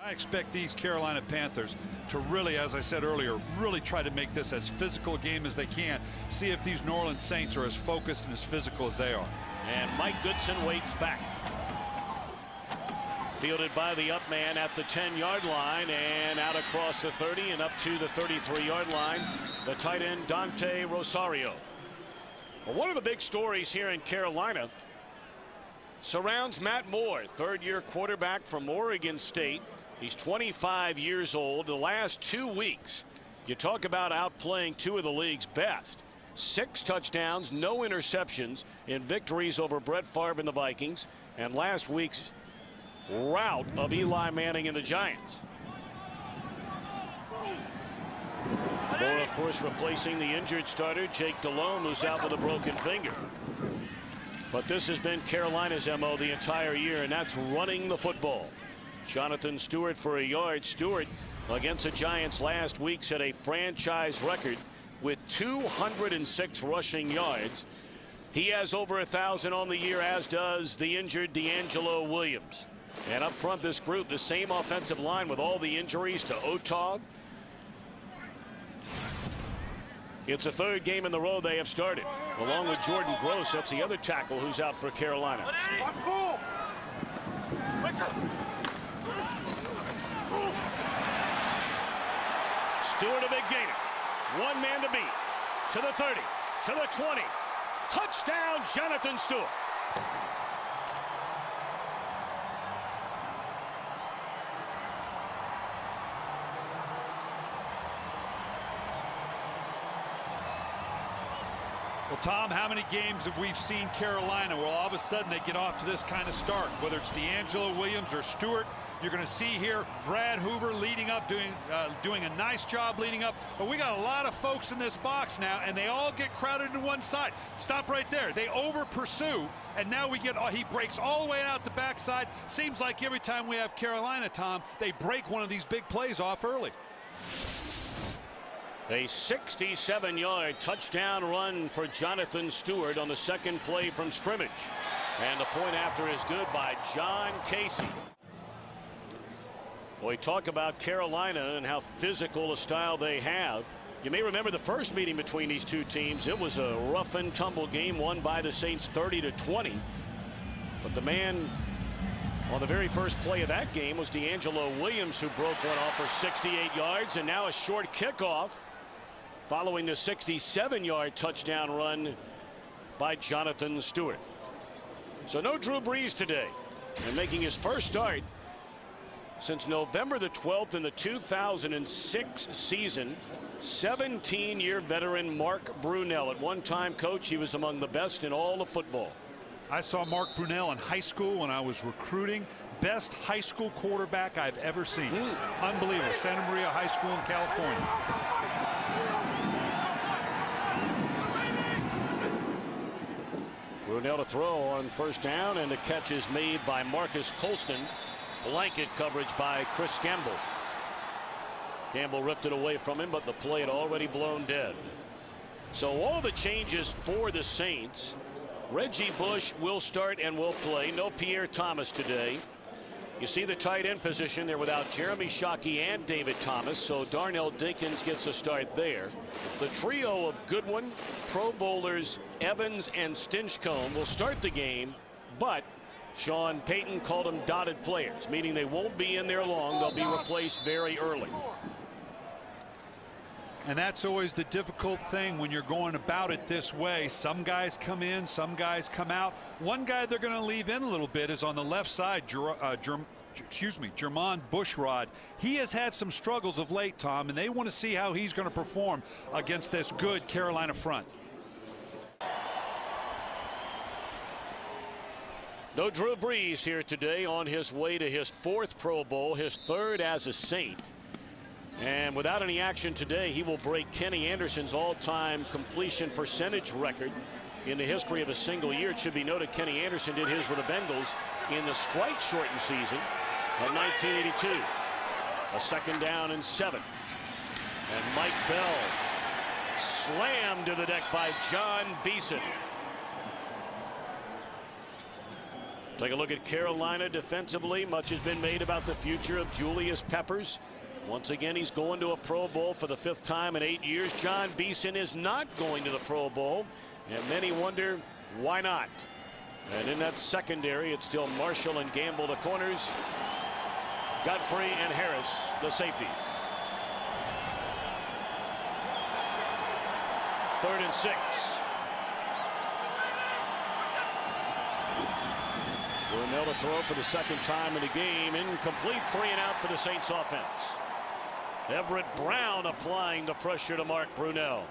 I expect these Carolina Panthers to really, as I said earlier, really try to make this as physical a game as they can. See if these New Orleans Saints are as focused and as physical as they are. And Mike Goodson waits back. Fielded by the up man at the 10-yard line and out across the 30 and up to the 33-yard line. The tight end Dante Rosario. Well, one of the big stories here in Carolina surrounds Matt Moore, third-year quarterback from Oregon State. He's 25 years old. The last 2 weeks, you talk about outplaying two of the league's best. 6 touchdowns, no interceptions in victories over Brett Favre and the Vikings, and last week's rout of Eli Manning and the Giants. Moore, of course, replacing the injured starter Jake Delhomme, who's out with a broken finger. But this has been Carolina's MO the entire year, and that's running the football. Jonathan Stewart for a yard. Stewart against the Giants last week set a franchise record with 206 rushing yards. He has over 1,000 on the year, as does the injured D'Angelo Williams. And up front, this group, the same offensive line with all the injuries to Otog. It's the third game in the row they have started. Along with Jordan Gross, that's the other tackle who's out for Carolina. Stewart a big gainer. One man to beat. To the 30. To the 20. Touchdown, Jonathan Stewart. Well, Tom, how many games have we seen Carolina where all of a sudden they get off to this kind of start? Whether it's D'Angelo Williams or Stewart, you're going to see here Brad Hoover leading up, doing a nice job leading up. But we got a lot of folks in this box now, and they all get crowded to one side. Stop right there. They over pursue, and now we get, he breaks all the way out the backside. Seems like every time we have Carolina, Tom, they break one of these big plays off early. A 67-yard touchdown run for Jonathan Stewart on the second play from scrimmage. And the point after is good by John Casey. We talk about Carolina and how physical a style they have. You may remember the first meeting between these two teams. It was a rough and tumble game won by the Saints 30-20. But the man on the very first play of that game was D'Angelo Williams, who broke one off for 68 yards. And now a short kickoff following the 67-yard touchdown run by Jonathan Stewart. So no Drew Brees today, and making his first start since November the 12th in the 2006 season, 17-year veteran Mark Brunell. At one time, coach, he was among the best in all of football. I saw Mark Brunell in high school when I was recruiting. Best high school quarterback I've ever seen. Unbelievable. Santa Maria High School in California. Brunell to throw on first down, and the catch is made by Marcus Colston. Blanket coverage by Chris Campbell. Campbell ripped it away from him, but the play had already blown dead. So all the changes for the Saints. Reggie Bush will start and will play. No Pierre Thomas today. You see the tight end position. They're without Jeremy Shockey and David Thomas, so Darnell Dinkins gets a start there. The trio of Goodwin, Pro Bowlers, Evans, and Stinchcomb will start the game, but Sean Payton called them dotted players, meaning they won't be in there long. They'll be replaced very early. And that's always the difficult thing when you're going about it this way. Some guys come in, some guys come out. One guy they're going to leave in a little bit is on the left side, Jermon Bushrod. He has had some struggles of late, Tom, and they want to see how he's going to perform against this good Carolina front. No Drew Brees here today, on his way to his 4th Pro Bowl, his 3rd as a Saint. And without any action today, he will break Kenny Anderson's all-time completion percentage record in the history of a single year. It should be noted Kenny Anderson did his with the Bengals in the strike-shortened season of 1982. A 2nd down and 7. And Mike Bell slammed to the deck by John Beeson. Take a look at Carolina defensively. Much has been made about the future of Julius Peppers. Once again, he's going to a Pro Bowl for the 5th time in 8 years. John Beeson is not going to the Pro Bowl, and many wonder why not. And in that secondary, it's still Marshall and Gamble the corners, Godfrey and Harris the safeties. 3rd and 6. Brunell to throw for the 2nd time in the game. Incomplete. 3 and out for the Saints offense. Everett Brown applying the pressure to Mark Brunell.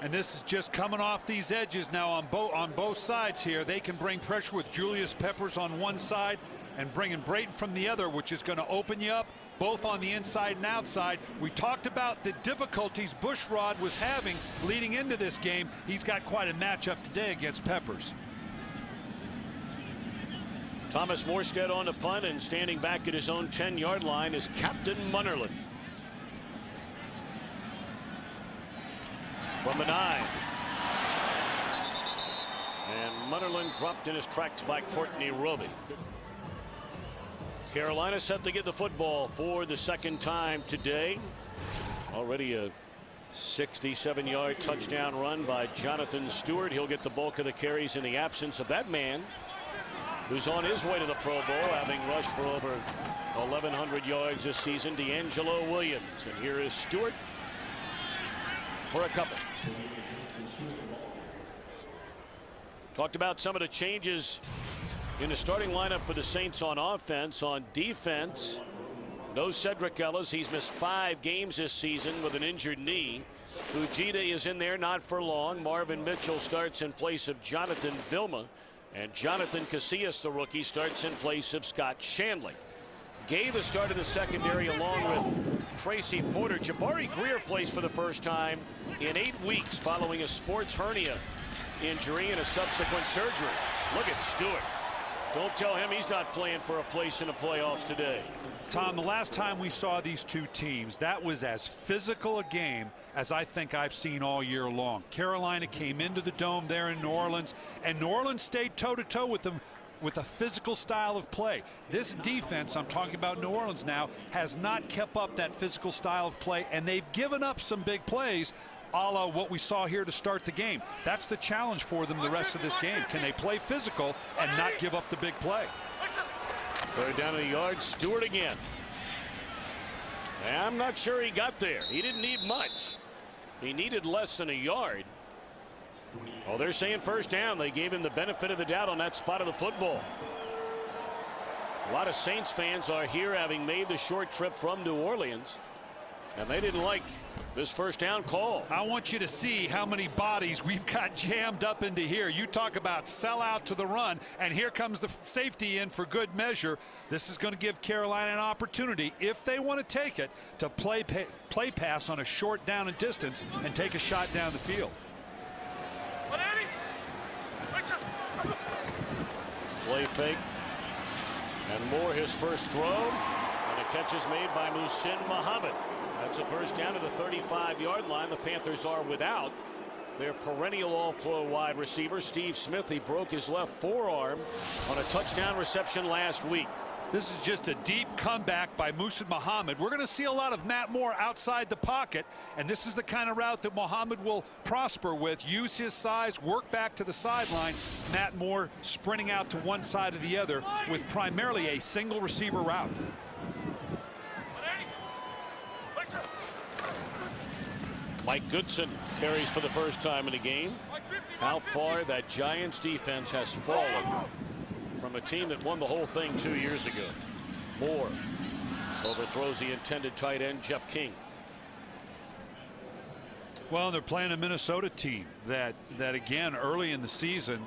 And this is just coming off these edges now on both sides here. They can bring pressure with Julius Peppers on one side and bringing Brayton from the other, which is going to open you up both on the inside and outside. We talked about the difficulties Bushrod was having leading into this game. He's got quite a matchup today against Peppers. Thomas Morstead on the punt, and standing back at his own 10-yard line is Captain Munnerlyn. From the 9. And Munnerlyn dropped in his tracks by Courtney Roby. Carolina set to get the football for the 2nd time today. Already a 67-yard touchdown run by Jonathan Stewart. He'll get the bulk of the carries in the absence of that man who's on his way to the Pro Bowl, having rushed for over 1,100 yards this season, D'Angelo Williams. And here is Stewart for a couple. Talked about some of the changes in the starting lineup for the Saints on offense. On defense, no Cedric Ellis. He's missed 5 games this season with an injured knee. Fujita is in there, not for long. Marvin Mitchell starts in place of Jonathan Vilma. And Jonathan Casillas, the rookie, starts in place of Scott Shanley. Gave the start of the secondary along with Tracy Porter. Jabari Greer plays for the first time in 8 weeks following a sports hernia injury and a subsequent surgery. Look at Stewart. Don't tell him he's not playing for a place in the playoffs today. Tom, the last time we saw these two teams, that was as physical a game as I think I've seen all year long. Carolina came into the Dome there in New Orleans, and New Orleans stayed toe-to-toe with them with a physical style of play. This defense, I'm talking about New Orleans now, has not kept up that physical style of play, and they've given up some big plays, a la what we saw here to start the game. That's the challenge for them the rest of this game. Can they play physical and not give up the big play? 3rd down to the yard. Stewart again. I'm not sure he got there. He didn't need much. He needed less than a yard. Oh, they're saying 1st down. They gave him the benefit of the doubt on that spot of the football. A lot of Saints fans are here, having made the short trip from New Orleans, and they didn't like this 1st down call. I want you to see how many bodies we've got jammed up into here. You talk about sell out to the run, and here comes the safety in for good measure. This is going to give Carolina an opportunity, if they want to take it, to play pass on a short down and distance and take a shot down the field. Play fake. And Moore, his first throw. And a catch is made by Muhsin Muhammad. That's a 1st down to the 35-yard line. The Panthers are without their perennial All-Pro wide receiver, Steve Smith. He broke his left forearm on a touchdown reception last week. This is just a deep comeback by Muhsin Muhammad. We're going to see a lot of Matt Moore outside the pocket, and this is the kind of route that Muhammad will prosper with. Use his size, work back to the sideline. Matt Moore sprinting out to one side or the other with primarily a single receiver route. Mike Goodson carries for the 1st time in the game. How far that Giants defense has fallen from a team that won the whole thing 2 years ago. Moore overthrows the intended tight end, Jeff King. Well, they're playing a Minnesota team that again, early in the season,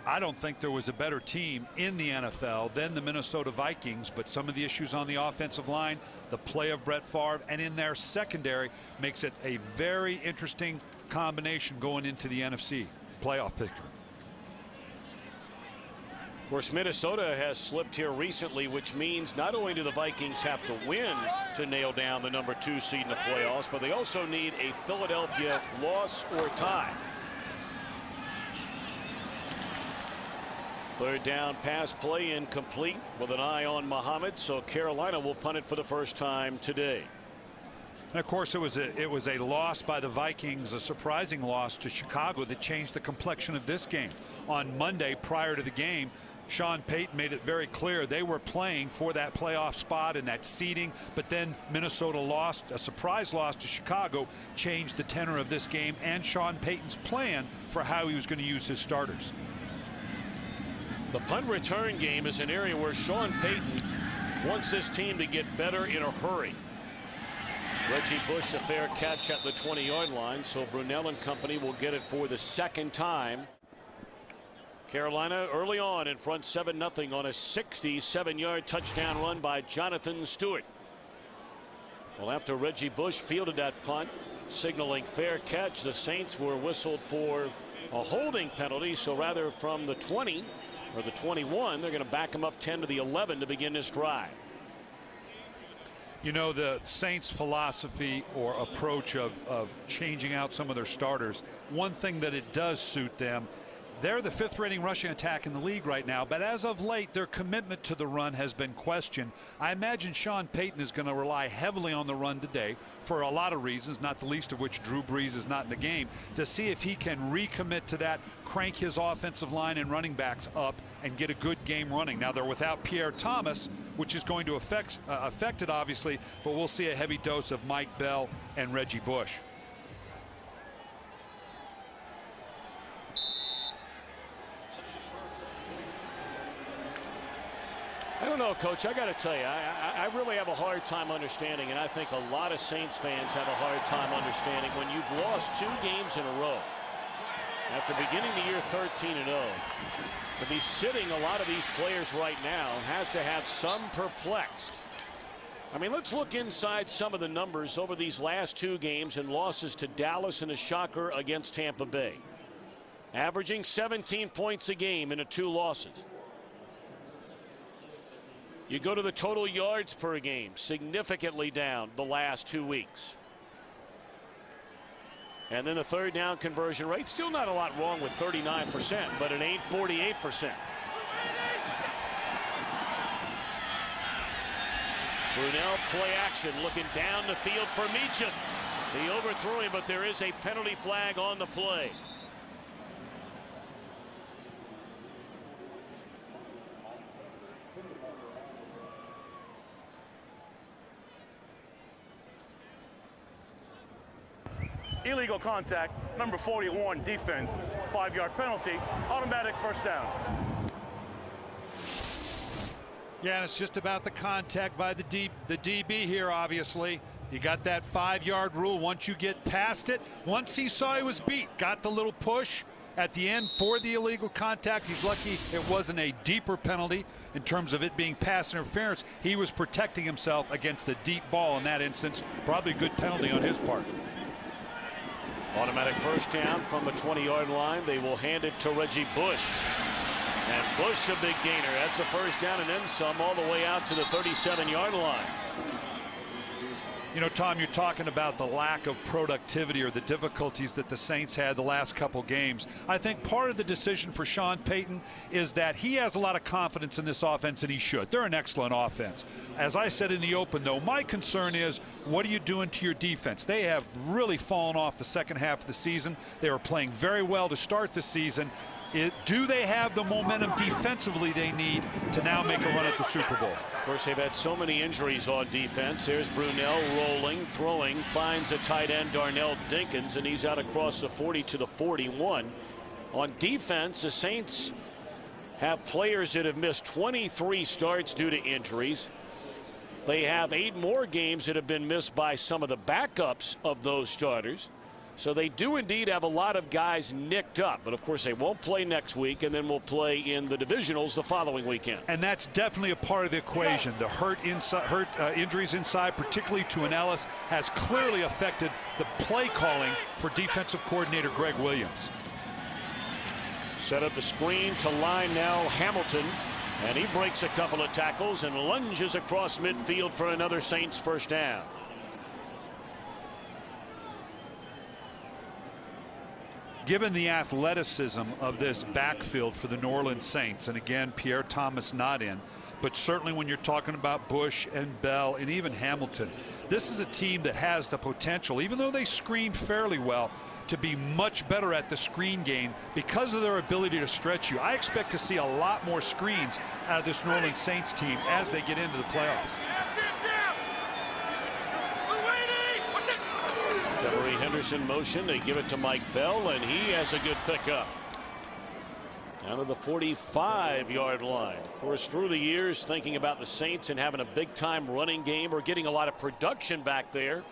I don't think there was a better team in the NFL than the Minnesota Vikings, but some of the issues on the offensive line, the play of Brett Favre, and in their secondary makes it a very interesting combination going into the NFC playoff picture. Of course, Minnesota has slipped here recently, which means not only do the Vikings have to win to nail down the number 2 seed in the playoffs, but they also need a Philadelphia loss or tie. Third down pass play incomplete with an eye on Muhammad, so Carolina will punt it for the first time today. And of course, it was a loss by the Vikings, a surprising loss to Chicago that changed the complexion of this game. On Monday, prior to the game, Sean Payton made it very clear they were playing for that playoff spot and that seeding, but then Minnesota lost. A surprise loss to Chicago changed the tenor of this game and Sean Payton's plan for how he was going to use his starters. The punt return game is an area where Sean Payton wants this team to get better in a hurry. Reggie Bush, a fair catch at the 20-yard line, so Brunell and company will get it for the second time. Carolina early on in front 7-0 on a 67-yard touchdown run by Jonathan Stewart. Well, after Reggie Bush fielded that punt, signaling fair catch, the Saints were whistled for a holding penalty. So rather from the 20 or the 21, they're going to back him up 10 to the 11 to begin this drive. You know, the Saints' philosophy or approach of changing out some of their starters, one thing that it does suit them, they're the fifth-rating rushing attack in the league right now, but as of late, their commitment to the run has been questioned. I imagine Sean Payton is going to rely heavily on the run today for a lot of reasons, not the least of which Drew Brees is not in the game, to see if he can recommit to that, crank his offensive line and running backs up, and get a good game running. Now, they're without Pierre Thomas, which is going to affect it, obviously, but we'll see a heavy dose of Mike Bell and Reggie Bush. I don't know, Coach. I got to tell you, I really have a hard time understanding, and I think a lot of Saints fans have a hard time understanding when you've lost 2 games in a row after beginning the year 13-0. To be sitting a lot of these players right now has to have some perplexed. I mean, let's look inside some of the numbers over these last 2 games and losses to Dallas and a shocker against Tampa Bay. Averaging 17 points a game in the 2 losses. You go to the total yards per game, significantly down the last 2 weeks. And then the third down conversion rate, still not a lot wrong with 39%, but it ain't 48%. Brunell play action, looking down the field for Meacham. He overthrew him, but there is a penalty flag on the play. Illegal contact, number 41, defense, 5-yard penalty, automatic first down. Yeah, and it's just about the contact by the DB here, obviously. You got that 5-yard rule. Once you get past it, once he saw he was beat, got the little push at the end for the illegal contact. He's lucky it wasn't a deeper penalty in terms of it being pass interference. He was protecting himself against the deep ball in that instance. Probably a good penalty on his part. Automatic first down from the 20-yard line. They will hand it to Reggie Bush. And Bush, a big gainer. That's a first down and then some all the way out to the 37-yard line. You know, Tom, you're talking about the lack of productivity or the difficulties that the Saints had the last couple games. I think part of the decision for Sean Payton is that he has a lot of confidence in this offense, and he should. They're an excellent offense. As I said in the open, though, my concern is what are you doing to your defense? They have really fallen off the second half of the season. They were playing very well to start the season. Do they have the momentum defensively they need to now make a run at the Super Bowl? Of course, they've had so many injuries on defense. Here's Brunell rolling, throwing, finds a tight end, Darnell Dinkins, and he's out across the 40 to the 41. On defense, the Saints have players that have missed 23 starts due to injuries. They have 8 more games that have been missed by some of the backups of those starters. So they do indeed have a lot of guys nicked up, but of course they won't play next week, and then we'll play in the divisionals the following weekend. And that's definitely a part of the equation. The injuries inside, particularly to an Ellis, has clearly affected the play calling for defensive coordinator Greg Williams. Set up the screen to line now Hamilton, and he breaks a couple of tackles and lunges across midfield for another Saints first down. given the athleticism of this backfield for the New Orleans Saints, and again, Pierre Thomas not in, but certainly when you're talking about Bush and Bell and even Hamilton, this is a team that has the potential, even though they screen fairly well, to be much better at the screen game because of their ability to stretch you. I expect to see a lot more screens out of this New Orleans Saints team as they get into the playoffs. Devery Henderson motion. They give it to Mike Bell, and he has a good pickup. Down to the 45-yard line. Of course, through the years, thinking about the Saints and having a big-time running game or getting a lot of production back there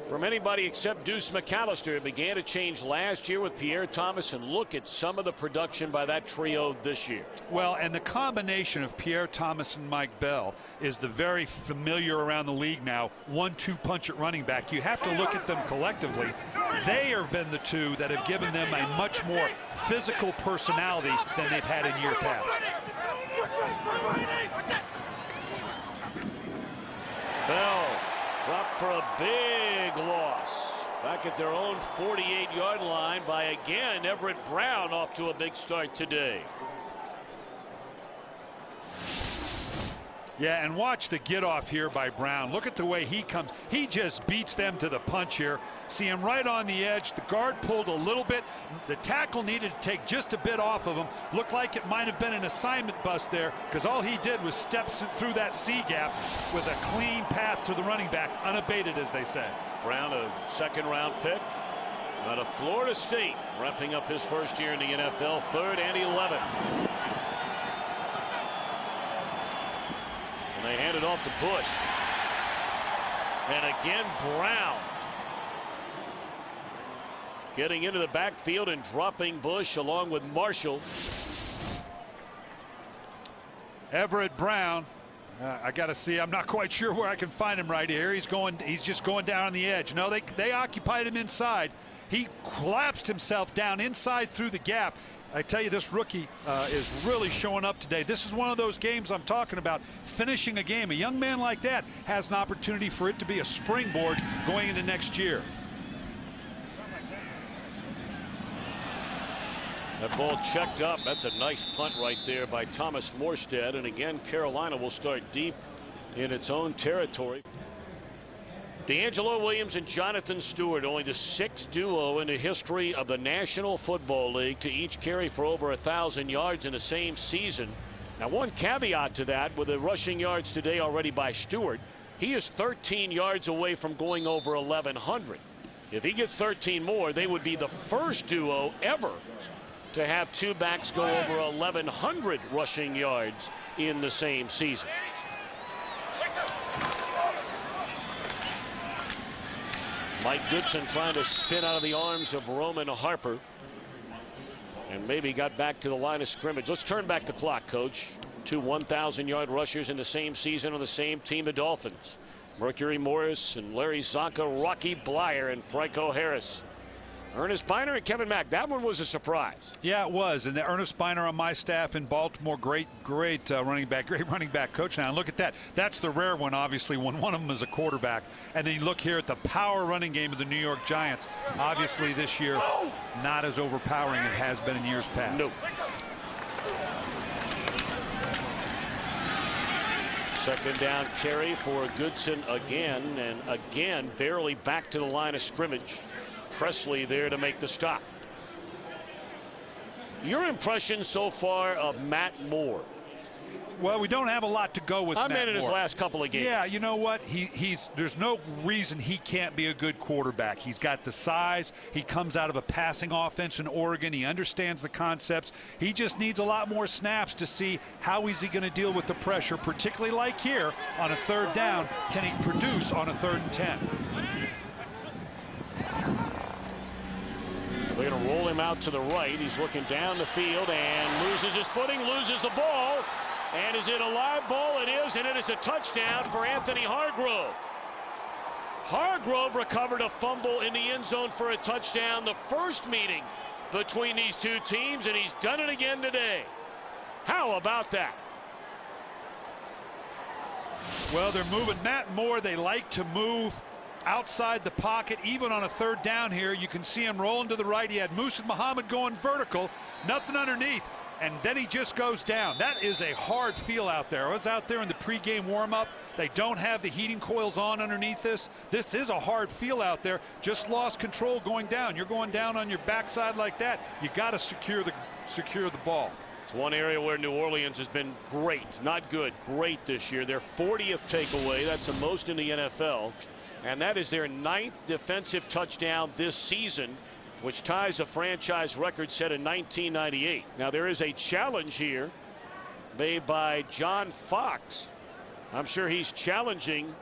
from anybody except Deuce McAllister. It began to change last year with Pierre Thomas, and look at some of the production by that trio this year. Well, and the combination of Pierre Thomas and Mike Bell is the very familiar around the league now 1-2 punch at running back. You have to look at them collectively. They have been the two that have given them a much more physical personality than they've had in years past. Bell dropped for a big loss. Back at their own 48-yard line by, again, Everett Brown, off to a big start today. Yeah, and watch the get off here by Brown. Look at the way he comes. He just beats them to the punch here. See him right on the edge. The guard pulled a little bit. The tackle needed to take just a bit off of him. Looked like it might have been an assignment bust there, because all he did was step through that C gap with a clean path to the running back, unabated, as they say. Brown, a second-round pick out of Florida State, wrapping up his first year in the NFL, 3rd and 11. And they hand it off to Bush. And again, Brown getting into the backfield and dropping Bush along with Marshall. Everett Brown, I got to see. I'm not quite sure where I can find him right here. He's just going down on the edge. No, they occupied him inside. He collapsed himself down inside through the gap. I tell you, this rookie is really showing up today. This is one of those games I'm talking about, finishing a game. A young man like that has an opportunity for it to be a springboard going into next year. That ball checked up. That's a nice punt right there by Thomas Morstead. And again, Carolina will start deep in its own territory. DeAngelo Williams and Jonathan Stewart, only the 6th duo in the history of the National Football League to each carry for over 1,000 yards in the same season. Now, one caveat to that, with the rushing yards today already by Stewart, he is 13 yards away from going over 1,100. If he gets 13 more, they would be the first duo ever to have two backs go over 1,100 rushing yards in the same season. Mike Goodson trying to spin out of the arms of Roman Harper, and maybe got back to the line of scrimmage. Let's turn back the clock, Coach. Two 1,000-yard rushers in the same season on the same team, the Dolphins. Mercury Morris and Larry Zonka, Rocky Blyer and Franco Harris. Ernest Biner and Kevin Mack. That one was a surprise. Yeah, it was. And the Ernest Biner on my staff in Baltimore, great running back coach now. And look at that. That's the rare one, obviously, when one of them is a quarterback. And then you look here at the power running game of the New York Giants. Obviously this year, not as overpowering as it has been in years past. Nope. Second down carry for Goodson again, and again barely back to the line of scrimmage. Presley there to make the stop. Your impression so far of Matt Moore? Well, we don't have a lot to go with Matt Moore. In his last couple of games. Yeah, you know what? There's no reason he can't be a good quarterback. He's got the size. He comes out of a passing offense in Oregon. He understands the concepts. He just needs a lot more snaps to see how is he going to deal with the pressure, particularly like here on a 3rd down. Can he produce on a 3rd and 10? They're going to roll him out to the right. He's looking down the field and loses his footing, loses the ball. And is it a live ball? It is, and it is a touchdown for Anthony Hargrove. Hargrove recovered a fumble in the end zone for a touchdown. The first meeting between these two teams, and he's done it again today. How about that? Well, they're moving Matt Moore. They like to move outside the pocket, even on a third down here. You can see him rolling to the right. He had Musa Muhammad going vertical, nothing underneath, and then he just goes down. That is a hard feel out there. I was out there in the pregame warm-up. They don't have the heating coils on underneath this. This is a hard feel out there. Just lost control going down. You're going down on your backside like that. You got to secure the ball. It's one area where New Orleans has been great, not good, great this year. Their 40th takeaway. That's the most in the NFL. And that is their 9th defensive touchdown this season, which ties a franchise record set in 1998. Now there is a challenge here made by John Fox. I'm sure he's challenging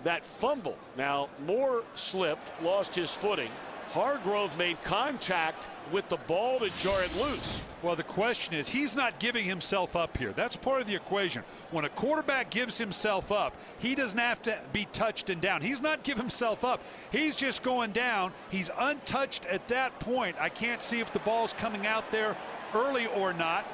that fumble. Now Moore slipped, lost his footing. Hargrove made contact with the ball to jar it loose. Well, the question is, he's not giving himself up here. That's part of the equation. When a quarterback gives himself up, he doesn't have to be touched and down. He's not giving himself up. He's just going down. He's untouched at that point. I can't see if the ball's coming out there early or not.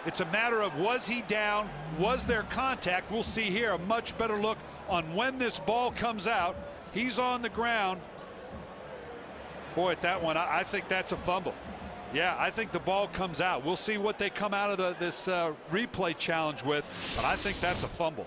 It's a matter of, was he down? Was there contact? We'll see here a much better look on when this ball comes out. He's on the ground. Boy, at that one, I think that's a fumble. Yeah, I think the ball comes out. We'll see what they come out of this replay challenge with, but I think that's a fumble.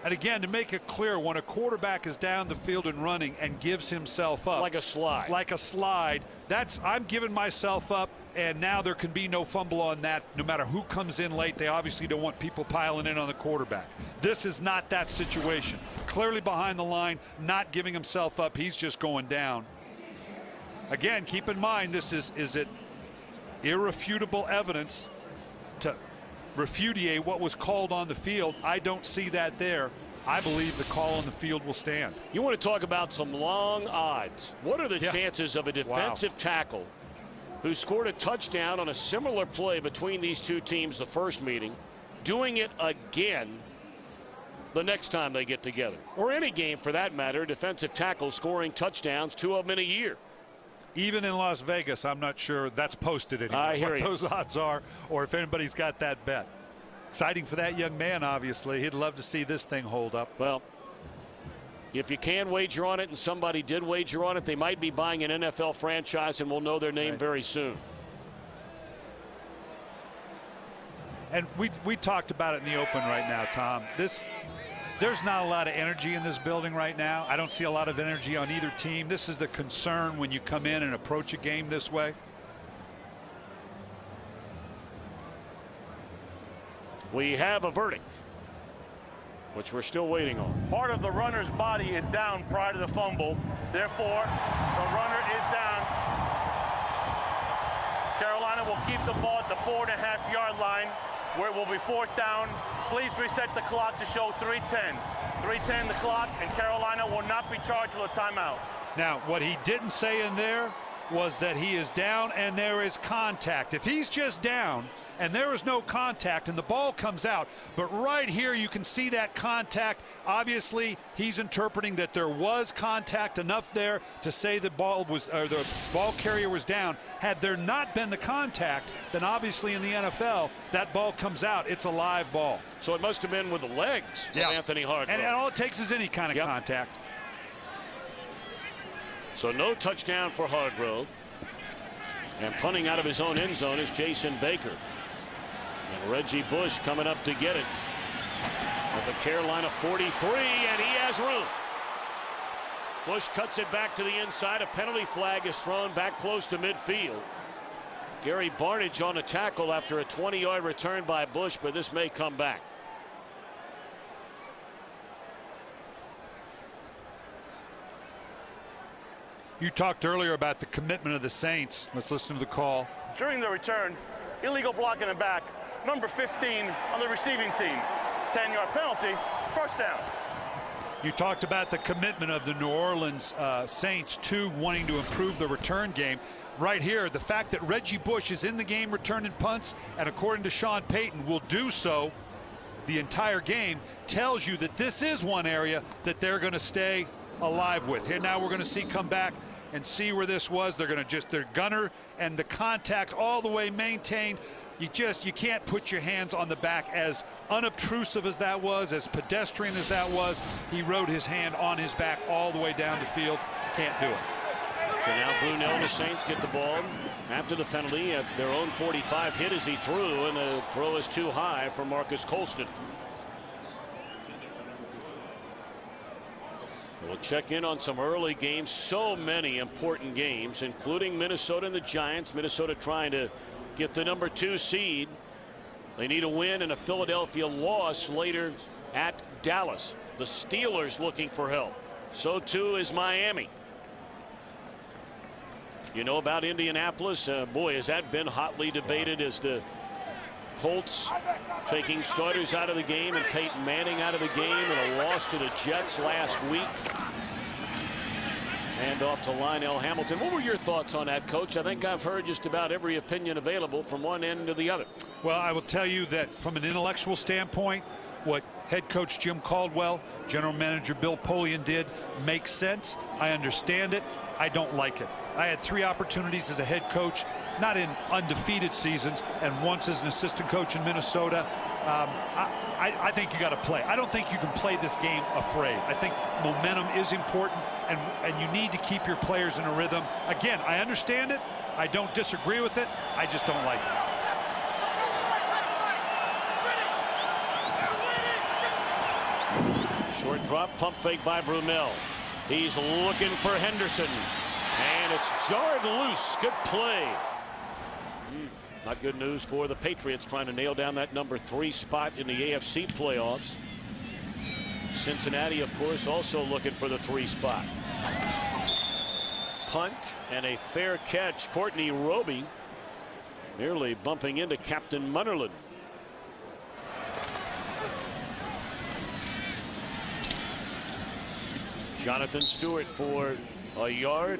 And again, to make it clear, when a quarterback is down the field and running and gives himself up. Like a slide. Like a slide, that's, I'm giving myself up, and now there can be no fumble on that no matter who comes in late. They obviously don't want people piling in on the quarterback. This is not that situation. Clearly behind the line, not giving himself up. He's just going down. Again, keep in mind, this is it irrefutable evidence to repudiate what was called on the field. I don't see that there. I believe the call on the field will stand. You want to talk about some long odds. What are the chances of a defensive tackle who scored a touchdown on a similar play between these two teams the first meeting, doing it again the next time they get together? Or any game for that matter, defensive tackles scoring touchdowns, 2 of them in a year. Even in Las Vegas, I'm not sure that's posted anymore. I hear what you. Those odds are, or if anybody's got that bet. Exciting for that young man, obviously. He'd love to see this thing hold up. Well, if you can wager on it and somebody did wager on it, they might be buying an NFL franchise, and we'll know their name very soon. And we talked about it in the open right now, Tom. There's not a lot of energy in this building right now. I don't see a lot of energy on either team. This is the concern when you come in and approach a game this way. We have a verdict, which we're still waiting on. Part of the runner's body is down prior to the fumble. Therefore, the runner is down. Carolina will keep the ball at the 4.5-yard line, where it will be 4th down. Please reset the clock to show 3:10. 3:10 the clock, and Carolina will not be charged with a timeout. Now, what he didn't say in there was that he is down and there is contact. If he's just down and there is no contact and the ball comes out, but right here you can see that contact. Obviously, he's interpreting that there was contact enough there to say the ball was, or the ball carrier was down. Had there not been the contact, then obviously in the NFL, that ball comes out. It's a live ball. So it must have been with the legs of Anthony Hargrove. And all it takes is any kind of contact. So no touchdown for Hargrove. And punting out of his own end zone is Jason Baker. And Reggie Bush coming up to get it at the Carolina 43, and he has room. Bush cuts it back to the inside. A penalty flag is thrown back close to midfield. Gary Barnidge on a tackle after a 20-yard return by Bush, but this may come back. You talked earlier about the commitment of the Saints. Let's listen to the call. During the return, illegal block in the back, number 15 on the receiving team. 10-yard penalty, 1st down. You talked about the commitment of the New Orleans Saints to wanting to improve the return game. Right here, the fact that Reggie Bush is in the game returning punts, and according to Sean Payton will do so the entire game, tells you that this is one area that they're going to stay alive with. Here now we're going to see come back and see where this was. They're going to just, their gunner and the contact all the way maintained. You can't put your hands on the back. As unobtrusive as that was, as pedestrian as that was, he rode his hand on his back all the way down the field. Can't do it. So now Brunell and the Saints get the ball after the penalty at their own 45. Hit as he threw, and the throw is too high for Marcus Colston. We'll check in on some early games. So many important games, including Minnesota and the Giants. Minnesota trying to get the #2 seed. They need a win and a Philadelphia loss later at Dallas. The Steelers looking for help. So too is Miami. You know about Indianapolis? Boy, has that been hotly debated as the Colts taking starters out of the game and Peyton Manning out of the game, and a loss to the Jets last week. Hand off to Lionel Hamilton. What were your thoughts on that, Coach? I think I've heard just about every opinion available from one end to the other. Well, I will tell you that from an intellectual standpoint, what head coach Jim Caldwell, general manager Bill Polian did makes sense. I understand it. I don't like it. I had 3 opportunities as a head coach, not in undefeated seasons, and once as an assistant coach in Minnesota. I think you got to play. I don't think you can play this game afraid. I think momentum is important, and you need to keep your players in a rhythm. Again, I understand it. I don't disagree with it. I just don't like it. Short drop, pump fake by Brunell. He's looking for Henderson, and it's jarred loose. Good play. Not good news for the Patriots, trying to nail down that #3 spot in the AFC playoffs. Cincinnati, of course, also looking for the 3 spot. Punt and a fair catch. Courtney Roby nearly bumping into Captain Munnerlyn. Jonathan Stewart for a yard.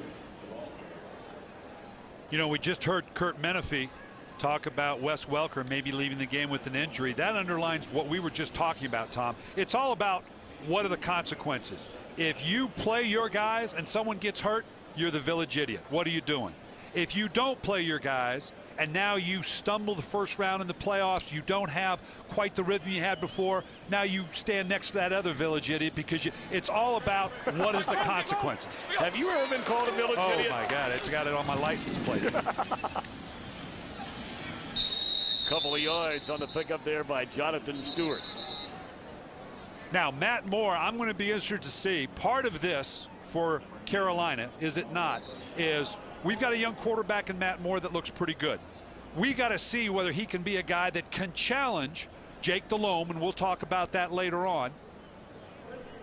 You know, we just heard Kurt Menefee talk about Wes Welker maybe leaving the game with an injury. That underlines what we were just talking about, Tom. It's all about what are the consequences. If you play your guys and someone gets hurt, you're the village idiot. What are you doing? If you don't play your guys and now you stumble the first round in the playoffs, you don't have quite the rhythm you had before, now you stand next to that other village idiot, because it's all about what is the consequences. Have you ever been called a village idiot? Oh my God, it's got it on my license plate. Couple of yards on the pickup there by Jonathan Stewart. Now, Matt Moore, I'm going to be interested to see. Part of this for Carolina, is it not, is we've got a young quarterback in Matt Moore that looks pretty good. We got to see whether he can be a guy that can challenge Jake Delhomme, and we'll talk about that later on.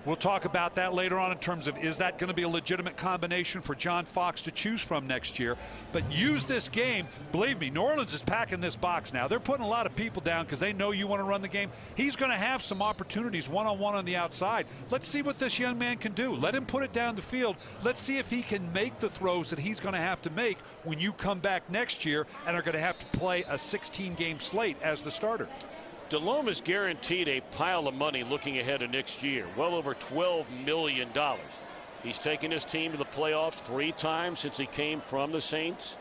We'll talk about that later on in terms of, is that going to be a legitimate combination for John Fox to choose from next year? But use this game. Believe me, New Orleans is packing this box now. They're putting a lot of people down because they know you want to run the game. He's going to have some opportunities one-on-one on the outside. Let's see what this young man can do. Let him put it down the field. Let's see if he can make the throws that he's going to have to make when you come back next year and are going to have to play a 16-game slate as the starter. Delhomme is guaranteed a pile of money looking ahead to next year, well over $12 million. He's taken his team to the playoffs 3 times since he came from the Saints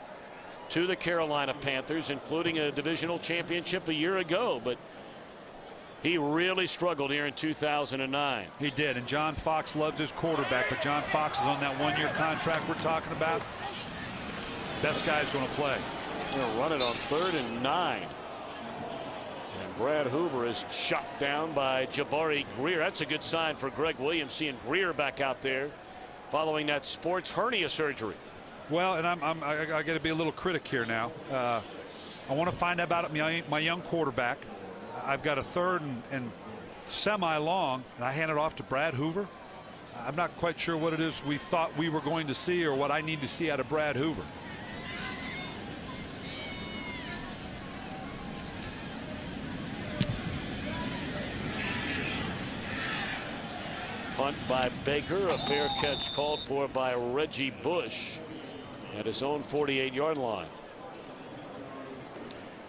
to the Carolina Panthers, including a divisional championship a year ago. But he really struggled here in 2009. He did, and John Fox loves his quarterback, but John Fox is on that 1-year contract we're talking about. Best guy's going to play. They'll run it on 3rd and 9. Brad Hoover is shot down by Jabari Greer. That's a good sign for Greg Williams, seeing Greer back out there following that sports hernia surgery. Well, and I got to be a little critic here now. I want to find out about my young quarterback. I've got a 3rd and semi-long, and I hand it off to Brad Hoover. I'm not quite sure what it is we thought we were going to see or what I need to see out of Brad Hoover. Punt by Baker, a fair catch called for by Reggie Bush at his own 48-yard line.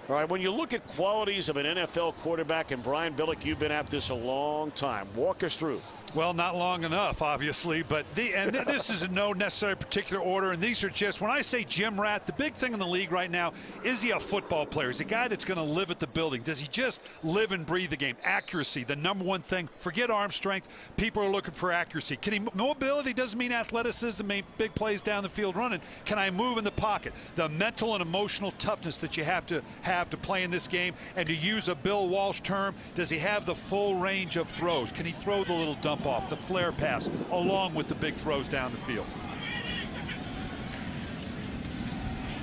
All right, when you look at qualities of an NFL quarterback, and Brian Billick, you've been at this a long time, walk us through. Well, not long enough, obviously, but this is in no necessary particular order, and these are just, when I say gym rat, the big thing in the league right now, is he a football player? Is he a guy that's going to live at the building? Does he just live and breathe the game? Accuracy, the number one thing. Forget arm strength. People are looking for accuracy. Mobility doesn't mean athleticism, mean big plays down the field running. Can I move in the pocket? The mental and emotional toughness that you have to play in this game, and to use a Bill Walsh term, does he have the full range of throws? Can he throw the little dump off, the flare pass, along with the big throws down the field?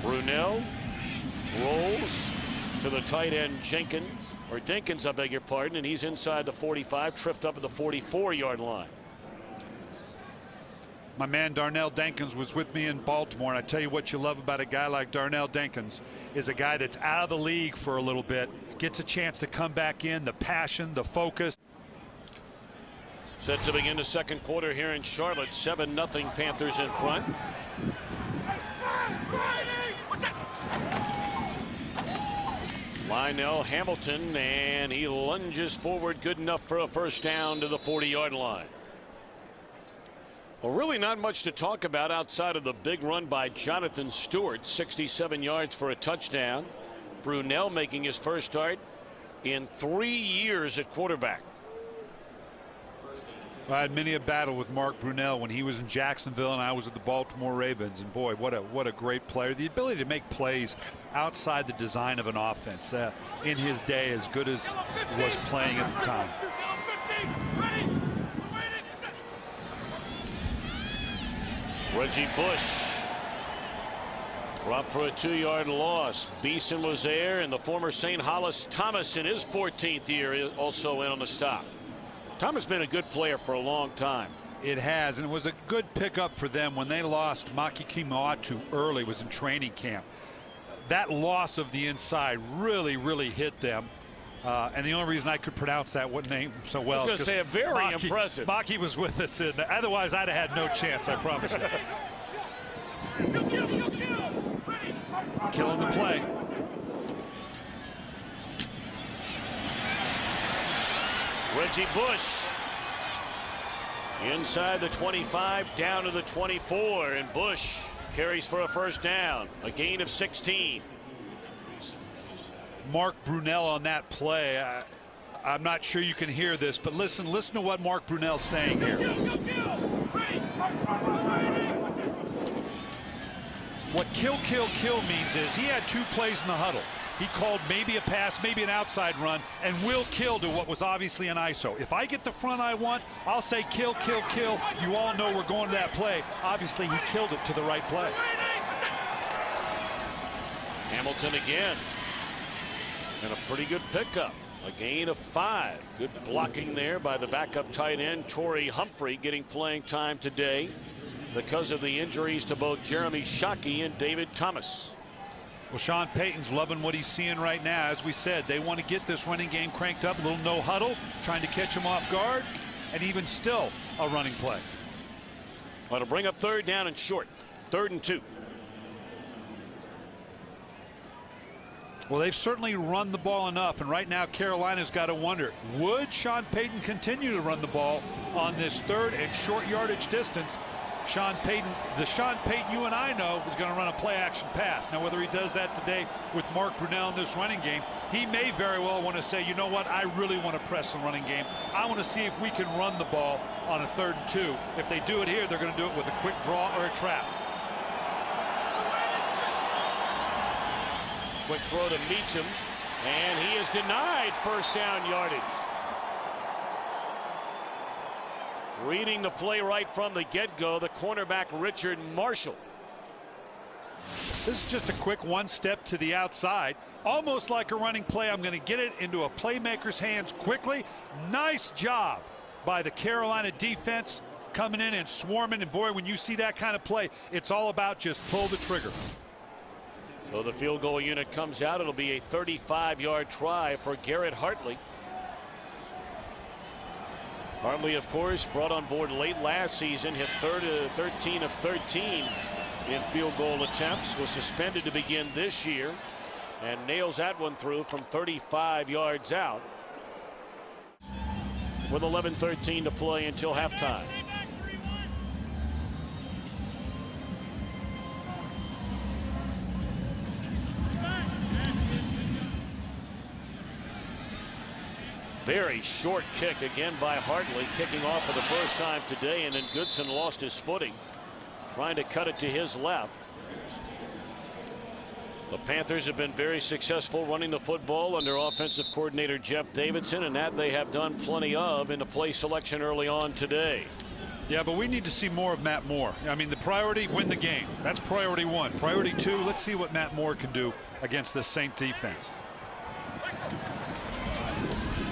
Brunell rolls to the tight end Dinkins, I beg your pardon, and he's inside the 45, tripped up at the 44-yard line. My man Darnell Dinkins was with me in Baltimore, and I tell you what you love about a guy like Darnell Dinkins is a guy that's out of the league for a little bit, gets a chance to come back in, the passion, the focus. Set to begin the second quarter here in Charlotte. 7-0 Panthers in front. Lionel Hamilton, and he lunges forward, good enough for a first down to the 40-yard line. Well, really not much to talk about outside of the big run by Jonathan Stewart, 67 yards for a touchdown. Brunell making his first start in 3 years at quarterback. I had many a battle with Mark Brunell when he was in Jacksonville and I was at the Baltimore Ravens, and boy, what a great player. The ability to make plays outside the design of an offense in his day, as good as he was playing at the time. Reggie Bush dropped for a 2-yard loss. Beeson was there, and the former St. Hollis Thomas in his 14th year also in on the stop. Thomas has been a good player for a long time. It has, and it was a good pickup for them when they lost Maki Kimautu early, was in training camp. That loss of the inside really hit them. And the only reason I could pronounce that name so well. I was going to say, very impressive. Maki was with us, and otherwise I'd have had no chance, I promise you. Killing the play. Reggie Bush inside the 25, down to the 24, and Bush carries for a first down, a gain of 16. Mark Brunell on that play. I'm not sure you can hear this, but listen to what Mark Brunell's saying here. What kill means is he had 2 plays in the huddle. He called maybe a pass, maybe an outside run, and will kill to what was obviously an ISO. If I get the front I want, I'll say kill. You all know we're going to that play. Obviously, he killed it to the right play. Hamilton again. And a pretty good pickup. A gain of 5. Good blocking there by the backup tight end, Torrey Humphrey, getting playing time today because of the injuries to both Jeremy Shockey and David Thomas. Well, Sean Payton's loving what he's seeing right now. As we said, they want to get this running game cranked up. A little no huddle, trying to catch him off guard, and even still a running play. Well, to bring up 3rd down and short. 3rd and 2. Well, they've certainly run the ball enough, and right now Carolina's got to wonder, would Sean Payton continue to run the ball on this 3rd and short yardage distance? Sean Payton, the Sean Payton you and I know, is going to run a play action pass. Now, whether he does that today with Mark Brunell in this running game, he may very well want to say, you know what, I really want to press the running game. I want to see if we can run the ball on a 3rd and 2. If they do it here, they're going to do it with a quick draw or a trap. Quick throw to Meacham, and he is denied first down yardage. Reading the play right from the get-go, the cornerback Richard Marshall. This is just a quick one step to the outside, almost like a running play. I'm going to get it into a playmaker's hands quickly. Nice job by the Carolina defense coming in and swarming, and boy, when you see that kind of play, it's all about just pull the trigger. So the field goal unit comes out. It'll be a 35-yard try for Garrett Hartley. Hartley, of course, brought on board late last season, hit 13 of 13 in field goal attempts, was suspended to begin this year, and nails that one through from 35 yards out. with 11:13 to play until halftime. Very short kick again by Hartley, kicking off for the first time today, and then Goodson lost his footing trying to cut it to his left. The Panthers have been very successful running the football under offensive coordinator Jeff Davidson, and that they have done plenty of in the play selection early on today. Yeah, but we need to see more of Matt Moore. I mean, the priority, win the game. That's priority one. Priority two, let's see what Matt Moore can do against this Saint defense.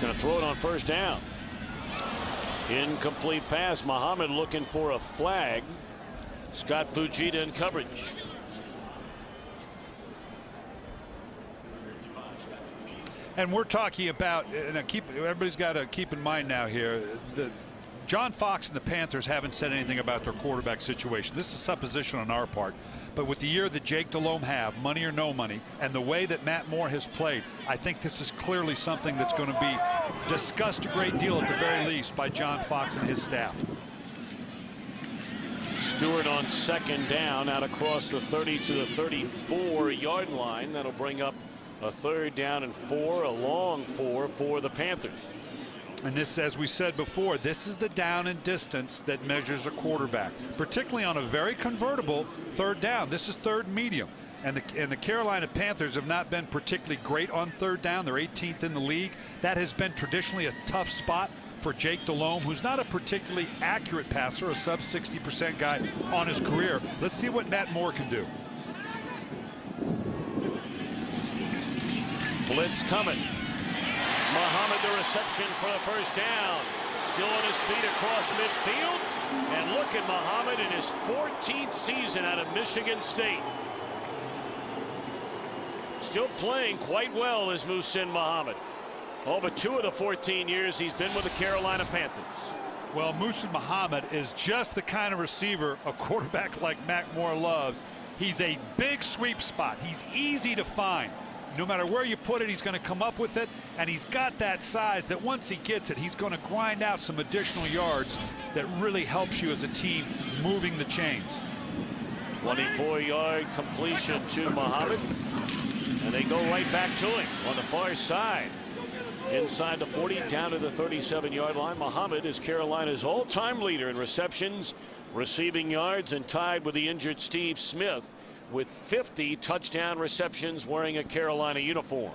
Going to throw it on first down. Incomplete pass. Muhammad looking for a flag. Scott Fujita in coverage. And we're talking about, and everybody's got to keep in mind now here, John Fox and the Panthers haven't said anything about their quarterback situation. This is supposition on our part. But with the year that Jake Delhomme have, money or no money, and the way that Matt Moore has played, I think this is clearly something that's going to be discussed a great deal at the very least by John Fox and his staff. Stewart on second down out across the 30 to the 34-yard line. That'll bring up a third down and 4, a long 4 for the Panthers. And this, as we said before, this is the down and distance that measures a quarterback, particularly on a very convertible third down. This is third and medium. And the Carolina Panthers have not been particularly great on third down. They're 18th in the league. That has been traditionally a tough spot for Jake Delhomme, who's not a particularly accurate passer, a sub 60% guy on his career. Let's see what Matt Moore can do. Blitz coming. Muhammad the reception for the first down. Still on his feet across midfield. And look at Muhammad in his 14th season out of Michigan State. Still playing quite well as Muhsin Muhammad. All but 2 of the 14 years he's been with the Carolina Panthers. Well, Muhsin Muhammad is just the kind of receiver a quarterback like Matt Moore loves. He's a big sweep spot. He's easy to find. No matter where you put it, he's going to come up with it, and he's got that size that once he gets it, he's going to grind out some additional yards that really helps you as a team moving the chains. 24-yard completion to Muhammad, and they go right back to him on the far side. Inside the 40, down to the 37-yard line. Muhammad is Carolina's all-time leader in receptions, receiving yards, and tied with the injured Steve Smith with 50 touchdown receptions wearing a Carolina uniform.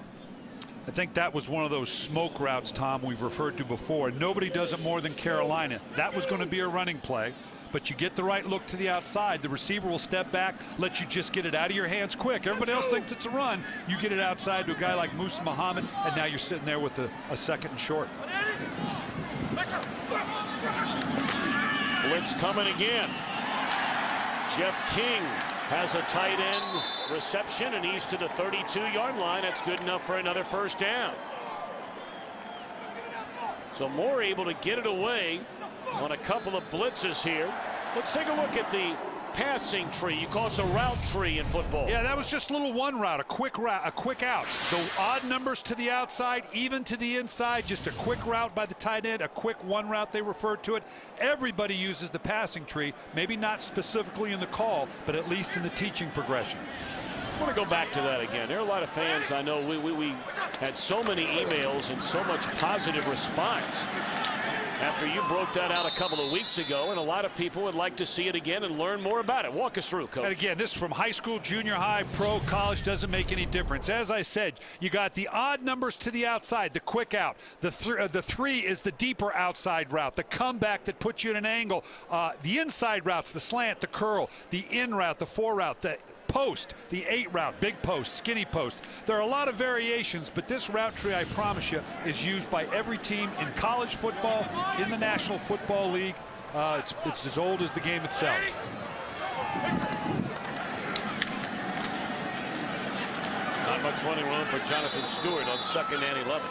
I think that was one of those smoke routes, Tom, we've referred to before. Nobody does it more than Carolina. That was going to be a running play, but you get the right look to the outside. The receiver will step back, let you just get it out of your hands quick. Everybody else thinks it's a run. You get it outside to a guy like Muhsin Muhammad, and now you're sitting there with a second and short. Blitz coming again. Jeff King has a tight end reception, and he's to the 32-yard line. That's good enough for another first down. So Moore able to get it away on a couple of blitzes here. Let's take a look at the passing tree. You call it the route tree in football. Yeah, that was just a little one route, a quick out. The odd numbers to the outside, even to the inside, just a quick route by the tight end, a quick one route they referred to it. Everybody uses the passing tree, maybe not specifically in the call, but at least in the teaching progression. I want to go back to that again. There are a lot of fans, I know, we had so many emails and so much positive response after you broke that out a couple of weeks ago, and a lot of people would like to see it again and learn more about it. Walk us through, Coach. And again, this is from high school, junior high, pro, college, doesn't make any difference. As I said, you got the odd numbers to the outside, the quick out. The 3 is the deeper outside route, the comeback that puts you in an angle. The inside routes, the slant, the curl, the in route, the 4 route, the post, the 8 route, big post, skinny post. There are a lot of variations, but this route tree, I promise you, is used by every team in college football, in the National Football League. It's as old as the game itself. Not much running room for Jonathan Stewart on 2nd and 11.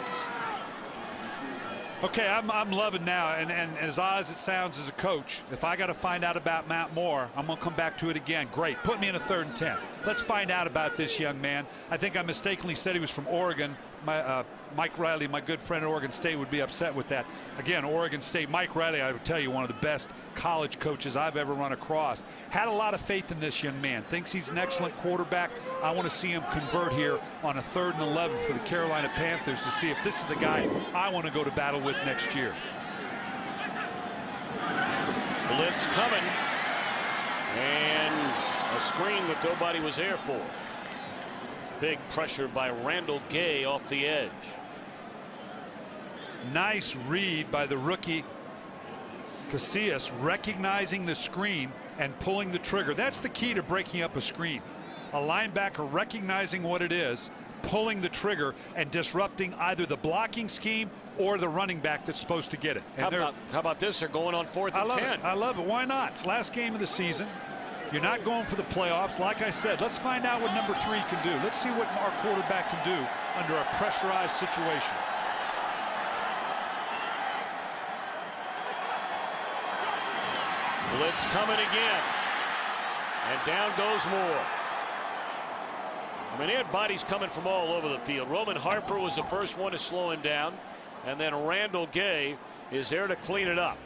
Okay, I'm loving now, and as odd as it sounds as a coach, if I got to find out about Matt Moore, I'm going to come back to it again. Great. Put me in a 3rd and 10. Let's find out about this young man. I think I mistakenly said he was from Oregon. Mike Riley, my good friend at Oregon State, would be upset with that. Again, Oregon State, Mike Riley, I would tell you, one of the best college coaches I've ever run across. Had a lot of faith in this young man. Thinks he's an excellent quarterback. I want to see him convert here on a 3rd and 11 for the Carolina Panthers to see if this is the guy I want to go to battle with next year. Blitz coming. And a screen that nobody was there for. Big pressure by Randall Gay off the edge. Nice read by the rookie Casillas, recognizing the screen and pulling the trigger. That's the key to breaking up a screen. A linebacker recognizing what it is, pulling the trigger, and disrupting either the blocking scheme or the running back that's supposed to get it. How about this? They're going on 4th and 10. I love it. Why not? It's last game of the season. You're not going for the playoffs. Like I said, let's find out what number 3 can do. Let's see what our quarterback can do under a pressurized situation. Blitz coming again. And down goes Moore. I mean, he had bodies coming from all over the field. Roman Harper was the first one to slow him down. And then Randall Gay is there to clean it up.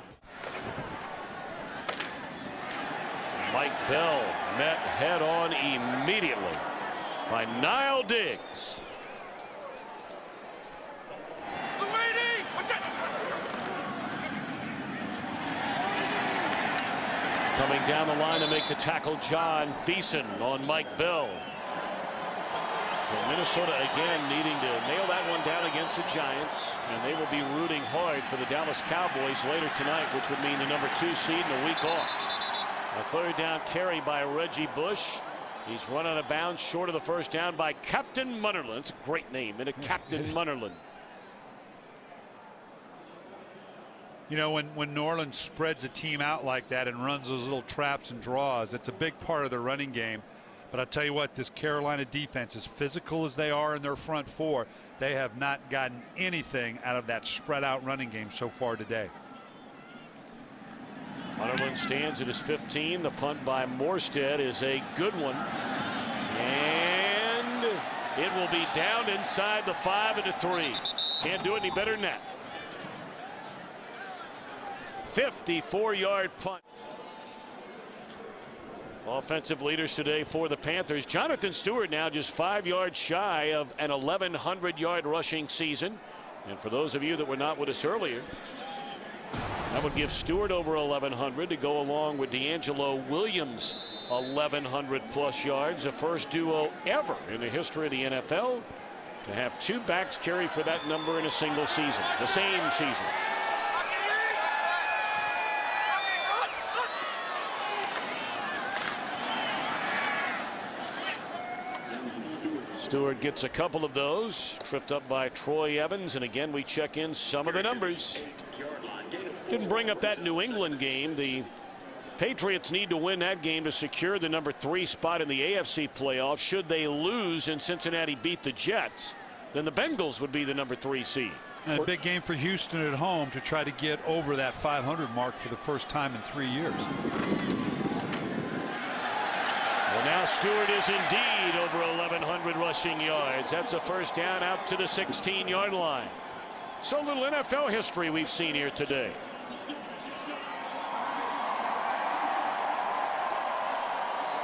Mike Bell met head on immediately by Nile Diggs. Coming down the line to make the tackle, John Beeson on Mike Bell. So Minnesota again needing to nail that one down against the Giants, and they will be rooting hard for the Dallas Cowboys later tonight, which would mean the number 2 seed and a week off. A 3rd down carry by Reggie Bush. He's run out of bounds short of the first down by Captain Munnerlyn. It's a great name, and a Captain Munnerlyn. You know, when New Orleans spreads a team out like that and runs those little traps and draws, it's a big part of their running game. But I'll tell you what, this Carolina defense, as physical as they are in their front 4, they have not gotten anything out of that spread out running game so far today. Munnerlyn stands at his 15. The punt by Morstead is a good one. And it will be down inside the 5 and a 3. Can't do it any better than that. 54-yard punt. Offensive leaders today for the Panthers. Jonathan Stewart now just 5 yards shy of an 1,100-yard rushing season. And for those of you that were not with us earlier, that would give Stewart over 1,100 to go along with D'Angelo Williams' 1,100+ yards. The first duo ever in the history of the NFL to have 2 backs carry for that number in a single season, the same season. Stewart gets a couple of those, tripped up by Troy Evans, and again we check in some of the numbers. Didn't bring up that New England game. The Patriots need to win that game to secure the number 3 spot in the AFC playoffs. Should they lose and Cincinnati beat the Jets, then the Bengals would be the number 3 seed. And a big game for Houston at home to try to get over that 500 mark for the first time in 3 years. Well, now Stewart is indeed over 1,100 rushing yards. That's a first down out to the 16-yard line. So little NFL history we've seen here today.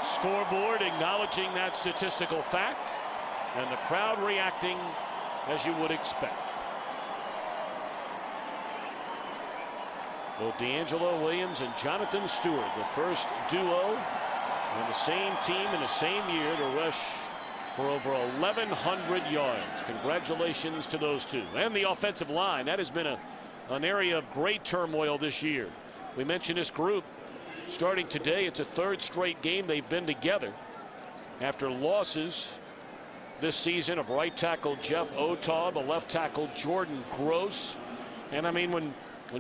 Scoreboard acknowledging that statistical fact, and the crowd reacting as you would expect. Both D'Angelo Williams and Jonathan Stewart, the first duo on the same team in the same year to rush for over 1,100 yards. Congratulations to those two. And the offensive line, that has been an area of great turmoil this year. We mentioned this group starting today. It's a 3rd straight game they've been together after losses this season of right tackle Jeff Otaw, the left tackle Jordan Gross. And I mean, when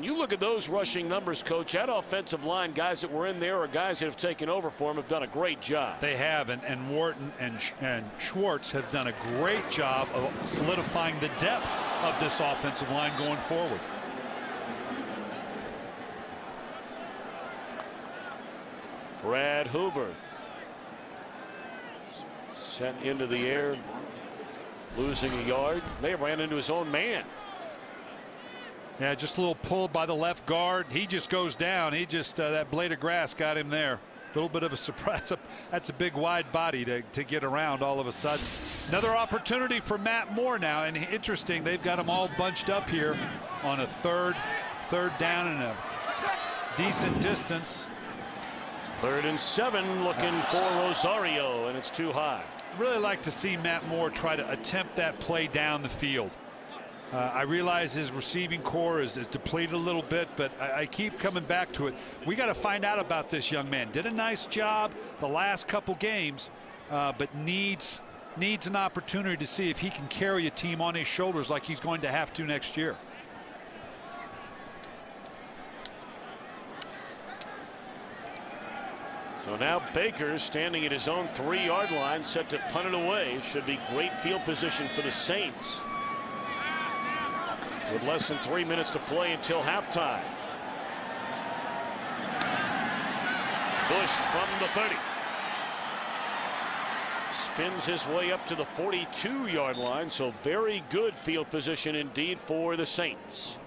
you look at those rushing numbers, Coach, that offensive line, guys that were in there or guys that have taken over for him, have done a great job. They have, and Wharton and Schwartz have done a great job of solidifying the depth of this offensive line going forward. Brad Hoover sent into the air losing a yard. They ran into his own man. Yeah, just a little pull by the left guard. He just goes down. He just that blade of grass got him there. A little bit of a surprise. That's a big wide body to get around all of a sudden. Another opportunity for Matt Moore now, and interesting, they've got him all bunched up here on a third down and a decent distance. 3rd and 7, looking for Rosario, and it's too high. Really like to see Matt Moore try to attempt that play down the field. I realize his receiving core is depleted a little bit, but I keep coming back to it. We got to find out about this young man. Did a nice job the last couple games, but needs an opportunity to see if he can carry a team on his shoulders like he's going to have to next year. So now Baker standing at his own 3-yard line, set to punt it away. Should be great field position for the Saints, with less than 3 minutes to play until halftime. Bush from the 30. Spins his way up to the 42-yard line, so very good field position indeed for the Saints.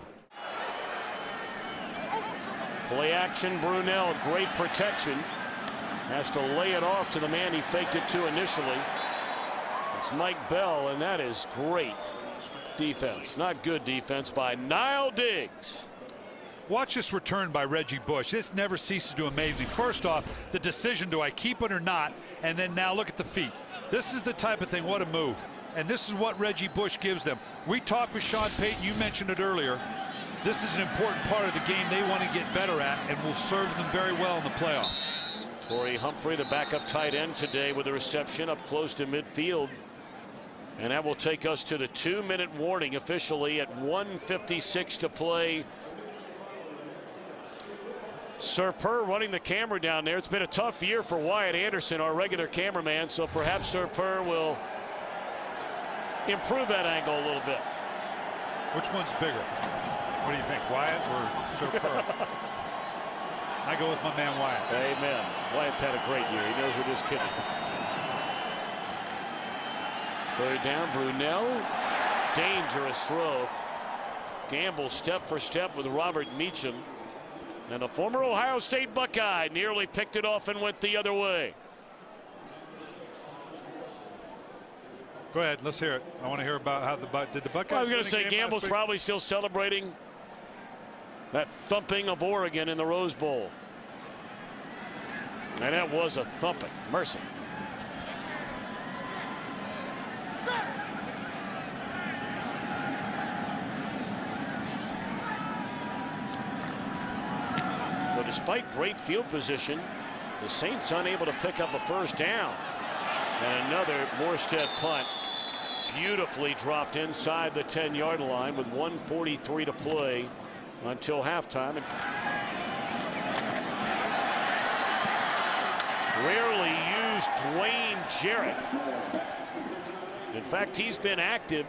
Play action, Brunell, great protection. Has to lay it off to the man he faked it to initially. It's Mike Bell, and that is great defense. Not good defense by Nile Diggs. Watch this return by Reggie Bush. This never ceases to amaze me. First off, the decision, do I keep it or not? And then now look at the feet. This is the type of thing, what a move. And this is what Reggie Bush gives them. We talked with Sean Payton, you mentioned it earlier. This is an important part of the game they want to get better at and will serve them very well in the playoffs. Torrey Humphrey, the backup tight end today, with a reception up close to midfield. And that will take us to the 2-minute warning officially at 1:56 to play. Sir Purr running the camera down there. It's been a tough year for Wyatt Anderson, our regular cameraman, so perhaps Sir Purr will improve that angle a little bit. Which one's bigger? What do you think, Wyatt or Sir Purr? I go with my man Wyatt. Amen. Wyatt's had a great year. He knows what his kid. 3rd down, Brunell. Dangerous throw. Gamble step for step with Robert Meacham. And the former Ohio State Buckeye nearly picked it off and went the other way. Go ahead, let's hear it. I want to hear about how did the Buckeyes. I was going to say Gamble's probably still celebrating that thumping of Oregon in the Rose Bowl. And that was a thumping. Mercy. So despite great field position, the Saints unable to pick up a 1st down. And another Morstead punt. Beautifully dropped inside the 10-yard line with 1:43 to play until halftime. And rarely used Dwayne Jarrett. In fact, he's been active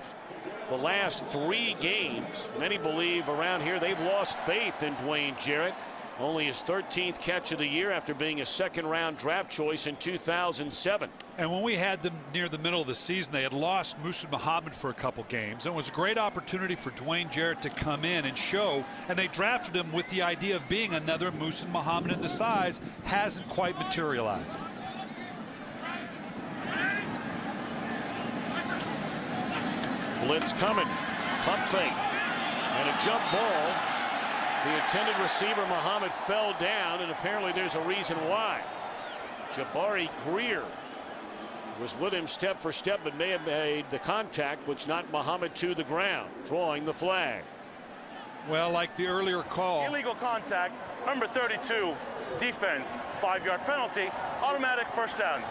the last 3 games. Many believe around here they've lost faith in Dwayne Jarrett. Only his 13th catch of the year after being a 2nd-round draft choice in 2007. And when we had them near the middle of the season, they had lost Musa Muhammad for a couple games. And it was a great opportunity for Dwayne Jarrett to come in and show. And they drafted him with the idea of being another Musa Muhammad, and the size hasn't quite materialized. Blitz coming. Pump fake. And a jump ball. The intended receiver, Muhammad, fell down, and apparently there's a reason why. Jabari Greer was with him step for step, but may have made the contact, which knocked Muhammad to the ground, drawing the flag. Well, like the earlier call. Illegal contact, number 32, defense, 5-yard penalty, automatic 1st down.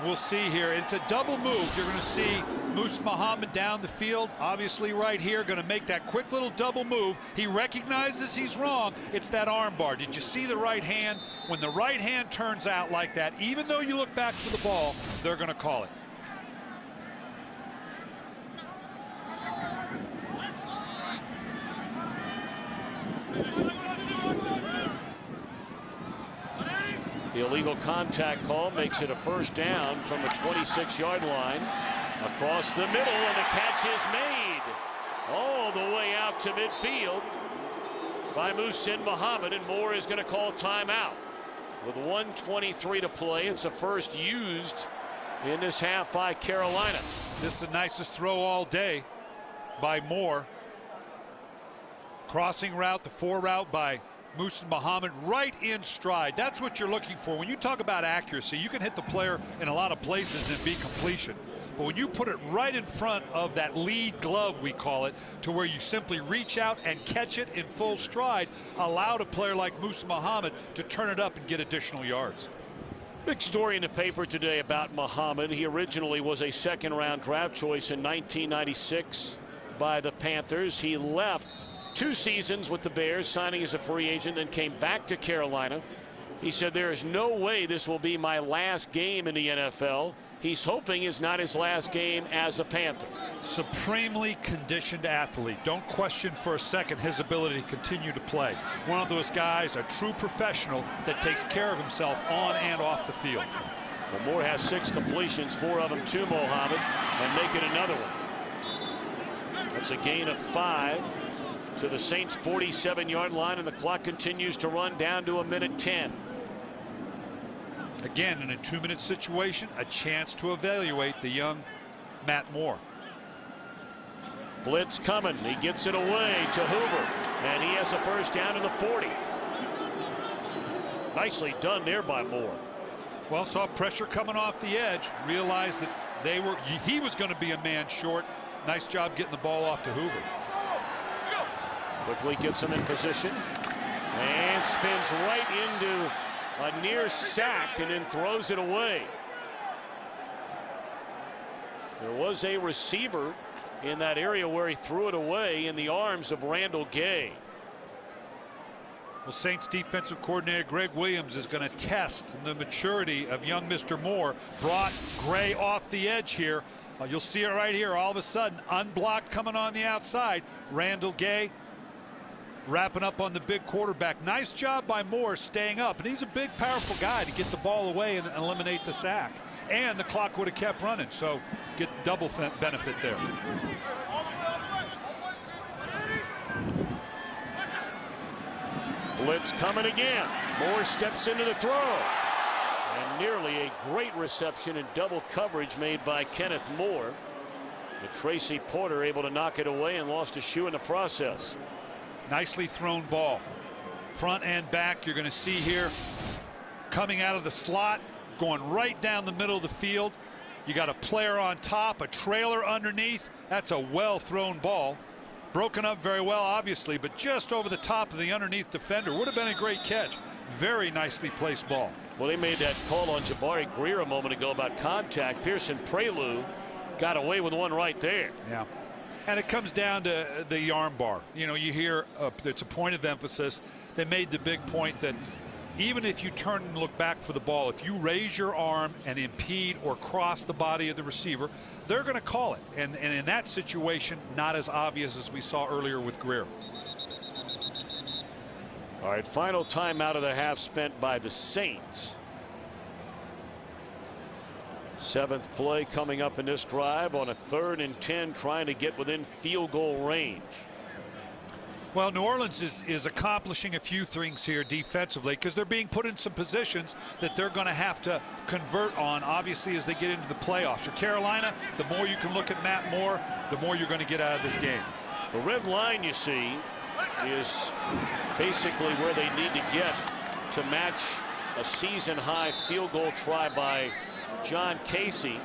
We'll see here. It's a double move. You're going to see Musa Muhammad down the field, obviously right here, going to make that quick little double move. He recognizes he's wrong. It's that arm bar. Did you see the right hand? When the right hand turns out like that, even though you look back for the ball, they're going to call it. The illegal contact call makes it a 1st down from the 26-yard line. Across the middle, and the catch is made all the way out to midfield by Muhsin Muhammad, and Moore is going to call timeout. With 1:23 to play, it's the first used in this half by Carolina. This is the nicest throw all day by Moore. Crossing route, the 4 route by Muhsin Muhammad, right in stride. That's what you're looking for. When you talk about accuracy, you can hit the player in a lot of places and be completion. But when you put it right in front of that lead glove, we call it, to where you simply reach out and catch it in full stride, allowed a player like Muhsin Muhammad to turn it up and get additional yards. Big story in the paper today about Muhammad. He originally was a second-round draft choice in 1996 by the Panthers. He left 2 seasons with the Bears, signing as a free agent, then came back to Carolina. He said, there is no way this will be my last game in the NFL. He's hoping it's not his last game as a Panther. Supremely conditioned athlete. Don't question for a second his ability to continue to play. One of those guys, a true professional that takes care of himself on and off the field. Well, Moore has 6 completions, 4 of them to Muhammad, and making another one. That's a gain of 5 to the Saints' 47-yard line, and the clock continues to run down to 1:10. Again, in a 2-minute situation, a chance to evaluate the young Matt Moore. Blitz coming. He gets it away to Hoover, and he has a first down to the 40. Nicely done there by Moore. Well, saw pressure coming off the edge, realized that he was going to be a man short. Nice job getting the ball off to Hoover. Quickly gets him in position and spins right into a near sack and then throws it away. There was a receiver in that area where he threw it away in the arms of Randall Gay. Well, Saints defensive coordinator Greg Williams is going to test the maturity of young Mr. Moore. Brought Gray off the edge here. You'll see it right here. All of a sudden, unblocked coming on the outside. Randall Gay wrapping up on the big quarterback. Nice job by Moore staying up. And he's a big, powerful guy to get the ball away and eliminate the sack. And the clock would have kept running. So get double benefit there. Blitz coming again. Moore steps into the throw. And nearly a great reception and double coverage made by Kenneth Moore. But Tracy Porter able to knock it away and lost a shoe in the process. Nicely thrown ball. Front and back, you're going to see here coming out of the slot, going right down the middle of the field. You got a player on top, a trailer underneath. That's a well thrown ball. Broken up very well, obviously, but just over the top of the underneath defender. Would have been a great catch. Very nicely placed ball. Well, they made that call on Jabari Greer a moment ago about contact. Pearson Prelude got away with one right there. Yeah. And it comes down to the arm bar. You know, you hear it's a point of emphasis. They made the big point that even if you turn and look back for the ball, if you raise your arm and impede or cross the body of the receiver, they're going to call it. And in that situation, not as obvious as we saw earlier with Greer. All right, final timeout of the half spent by the Saints. 7th play coming up in this drive on a 3rd and 10, trying to get within field goal range. Well, New Orleans is accomplishing a few things here defensively because they're being put in some positions that they're going to have to convert on, obviously, as they get into the playoffs. For Carolina, the more you can look at Matt Moore, the more you're going to get out of this game. The red line you see is basically where they need to get to match a season-high field goal try by John Casey,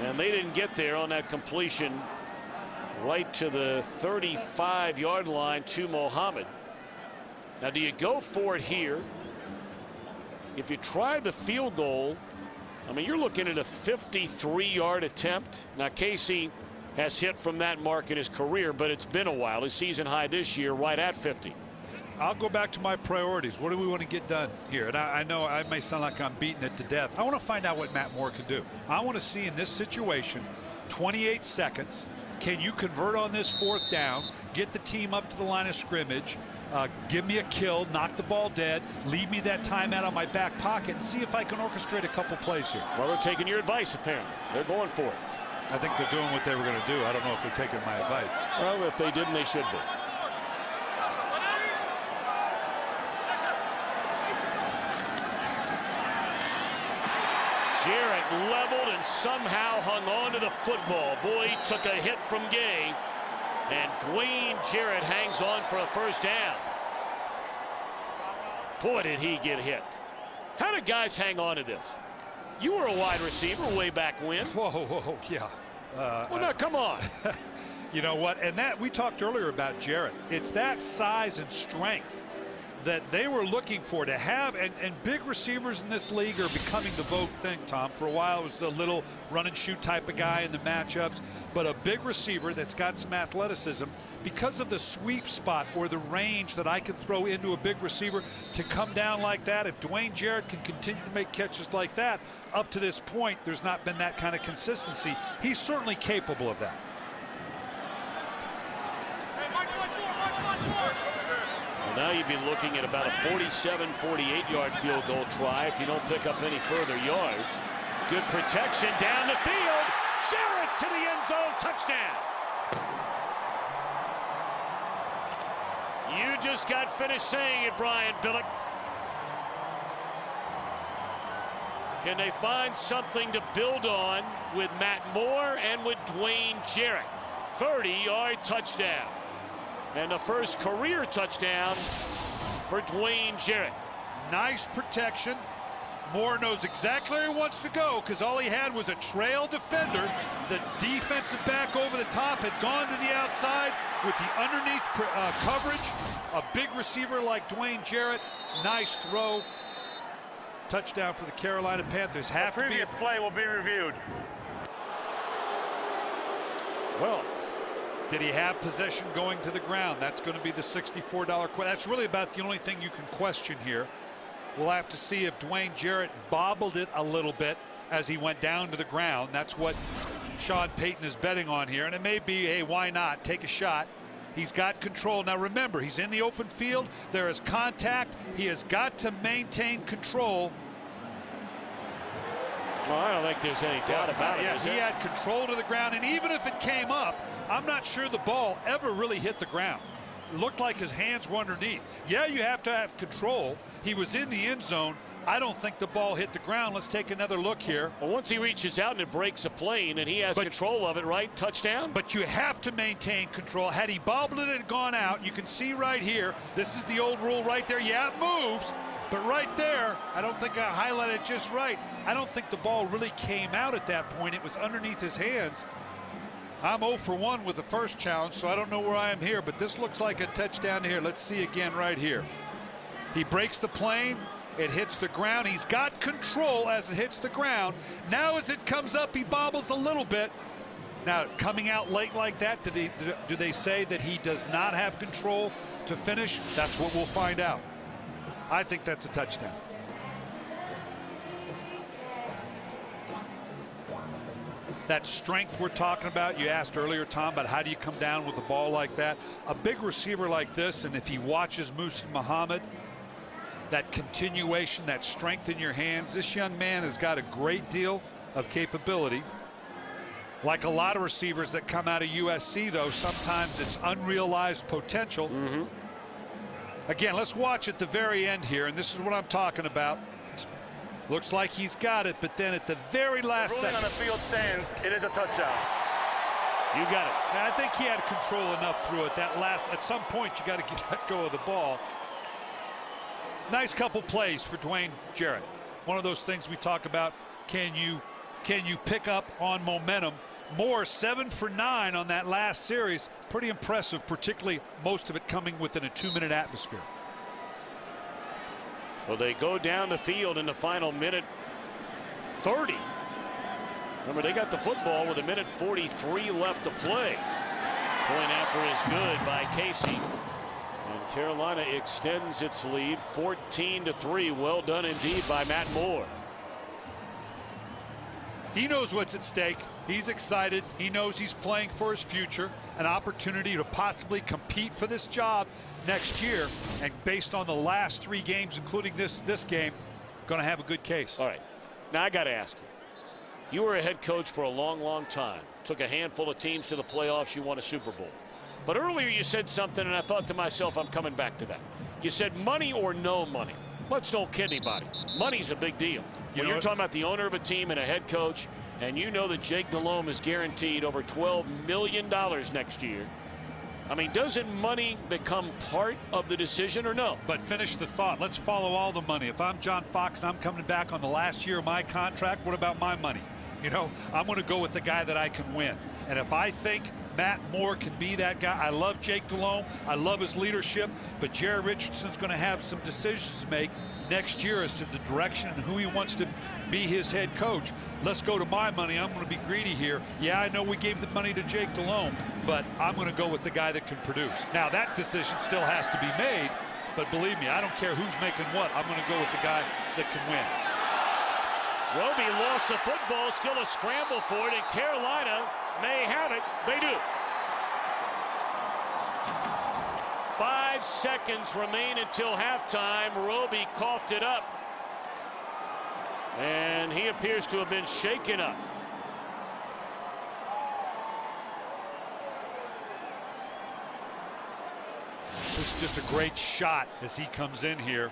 and they didn't get there on that completion right to the 35-yard line to Muhammad. Now, do you go for it here? If you try the field goal, I mean, you're looking at a 53-yard attempt. Now, Casey has hit from that mark in his career, but it's been a while. His season high this year right at 50. I'll go back to my priorities. What do we want to get done here? And I know I may sound like I'm beating it to death. I want to find out what Matt Moore can do. I want to see in this situation 28 seconds. Can you convert on this 4th down, get the team up to the line of scrimmage, give me a kill, knock the ball dead, leave me that timeout on my back pocket, and see if I can orchestrate a couple plays here. Well, they're taking your advice, apparently. They're going for it. I think they're doing what they were going to do. I don't know if they're taking my advice. Well, if they didn't, they should be. Jarrett leveled and somehow hung on to the football. Boy, he took a hit from Gay, and Dwayne Jarrett hangs on for a first down. Boy, did he get hit. How do guys hang on to this? You were a wide receiver way back when. Whoa, yeah. Well, now, come on. You know what? And that we talked earlier about Jarrett. It's that size and strength that they were looking for to have, and big receivers in this league are becoming the vogue thing, Tom. For a while, it was the little run and shoot type of guy in the matchups, but a big receiver that's got some athleticism, because of the sweep spot or the range that I can throw into a big receiver to come down like that. If Dwayne Jarrett can continue to make catches like that, up to this point, there's not been that kind of consistency. He's certainly capable of that. Well, now you'd be looking at about a 47, 48-yard field goal try if you don't pick up any further yards. Good protection down the field. Jarrett to the end zone. Touchdown. You just got finished saying it, Brian Billick. Can they find something to build on with Matt Moore and with Dwayne Jarrett? 30-yard touchdown. And the first career touchdown for Dwayne Jarrett. Nice protection. Moore knows exactly where he wants to go because all he had was a trail defender. The defensive back over the top had gone to the outside with the underneath coverage. A big receiver like Dwayne Jarrett. Nice throw. Touchdown for the Carolina Panthers. The previous play will be reviewed. Well, did he have possession going to the ground? That's going to be the $64 question. That's really about the only thing you can question here. We'll have to see if Dwayne Jarrett bobbled it a little bit as he went down to the ground. That's what Sean Payton is betting on here. And it may be, hey, why not? Take a shot. He's got control. Now remember, he's in the open field. There is contact. He has got to maintain control. Well, I don't think there's any doubt about it. Yeah, he had control to the ground, and even if it came up, I'm not sure the ball ever really hit the ground. It looked like his hands were underneath. Yeah, you have to have control. He was in the end zone. I don't think the ball hit the ground. Let's take another look here. Well, once he reaches out and it breaks a plane and he has control of it, right? Touchdown? But you have to maintain control. Had he bobbled it and gone out, you can see right here, this is the old rule right there. Yeah, it moves. But right there, I don't think I highlighted it just right. I don't think the ball really came out at that point. It was underneath his hands. I'm 0 for 1 with the first challenge, so I don't know where I am here, but this looks like a touchdown here. Let's see again right here. He breaks the plane. It hits the ground. He's got control as it hits the ground. Now as it comes up, he bobbles a little bit. Now, coming out late like that, do they say that he does not have control to finish? That's what we'll find out. I think that's a touchdown. That strength we're talking about, you asked earlier, Tom, about how do you come down with a ball like that? A big receiver like this, and if he watches Musa Muhammad, that continuation, that strength in your hands, this young man has got a great deal of capability. Like a lot of receivers that come out of USC, though, sometimes it's unrealized potential. Again, let's watch at the very end here, and this is what I'm talking about. Looks like he's got it, but then at the very last second. On the field stands, it is a touchdown. You got it. And I think he had control enough through it. At some point, you got to let go of the ball. Nice couple plays for Dwayne Jarrett. One of those things we talk about, can you pick up on momentum? Moore 7 for 9 on that last series. Pretty impressive, particularly most of it coming within a 2-minute atmosphere. Well, they go down the field in the final minute 30. Remember, they got the football with 1:43 left to play. Point after is good by Casey. And Carolina extends its lead 14-3. Well done indeed by Matt Moore. He knows what's at stake. He's excited. He knows he's playing for his future, an opportunity to possibly compete for this job next year. And based on the last 3 games, including this game, going to have a good case. All right. Now I got to ask you. You were a head coach for a long, long time. took a handful of teams to the playoffs. You won a Super Bowl. But earlier you said something, and I thought to myself, I'm coming back to that. You said money or no money. Let's don't kid anybody. Money's a big deal. When you're talking about the owner of a team and a head coach, and you know that Jake Delhomme is guaranteed over $12 million next year, I mean, doesn't money become part of the decision or no? But finish the thought. Let's follow all the money. If I'm John Fox and I'm coming back on the last year of my contract, what about my money? You know, I'm going to go with the guy that I can win. And if I think Matt Moore can be that guy, I love Jake Delhomme. I love his leadership. But Jerry Richardson's going to have some decisions to make next year as to the direction and who he wants to be his head coach. Let's go to my money. I'm going to be greedy here. Yeah, I know we gave the money to Jake Delhomme, but I'm going to go with the guy that can produce. Now, that decision still has to be made, but believe me, I don't care who's making what. I'm going to go with the guy that can win. Roby lost the football, still a scramble for it, and Carolina may have it. They do. 5 seconds remain until halftime. Roby coughed it up, and he appears to have been shaken up. This is just a great shot as he comes in here.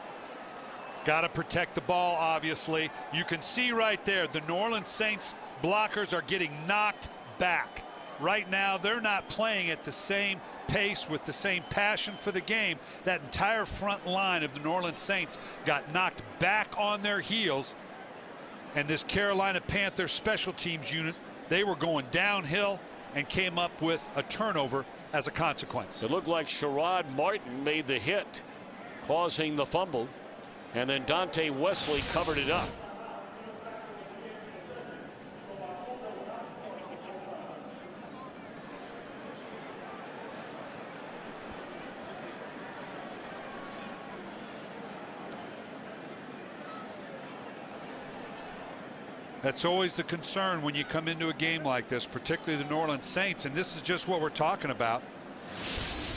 Got to protect the ball, obviously. You can see right there, the New Orleans Saints blockers are getting knocked back. Right now, they're not playing at the same pace with the same passion for the game. That entire front line of the New Orleans Saints got knocked back on their heels. And this Carolina Panthers special teams unit, they were going downhill and came up with a turnover as a consequence. It looked like Sherrod Martin made the hit, causing the fumble, and then Dante Wesley covered it up. That's always the concern when you come into a game like this, particularly the New Orleans Saints, and this is just what we're talking about.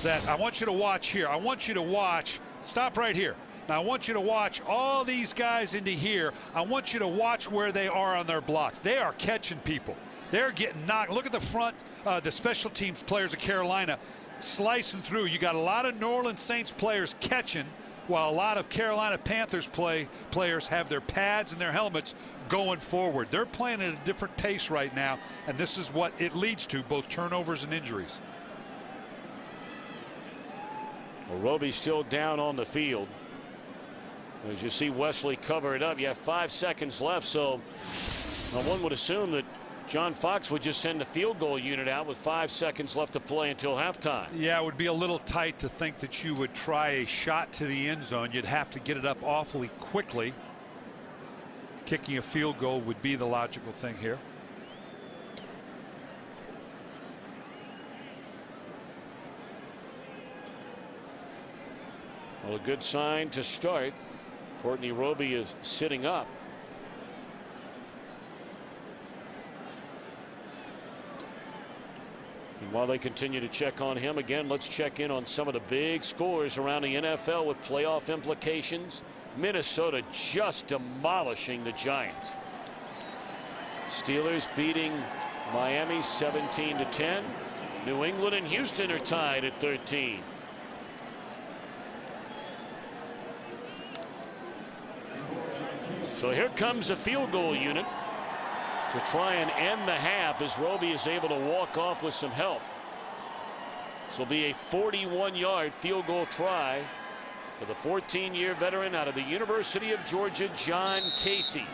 That I want you to watch here. I want you to watch. Stop right here. Now I want you to watch all these guys into here. I want you to watch where they are on their blocks. They are catching people. They're getting knocked. Look at the front, the special teams players of Carolina slicing through. You got a lot of New Orleans Saints players catching, while a lot of Carolina Panthers players have their pads and their helmets going forward. They're playing at a different pace right now, and this is what it leads to, both turnovers and injuries. Well, Roby's still down on the field. As you see Wesley cover it up, you have 5 seconds left, so one would assume that John Fox would just send the field goal unit out with 5 seconds left to play until halftime. Yeah, it would be a little tight to think that you would try a shot to the end zone. You'd have to get it up awfully quickly. Kicking a field goal would be the logical thing here. Well, a good sign to start. Courtney Roby is sitting up. And while they continue to check on him again, let's check in on some of the big scores around the NFL with playoff implications. Minnesota just demolishing the Giants. Steelers beating Miami 17-10. New England and Houston are tied at 13. So here comes a field goal unit to try and end the half as Roby is able to walk off with some help. This will be a 41-yard field goal try for the 14-year veteran out of the University of Georgia, John Casey.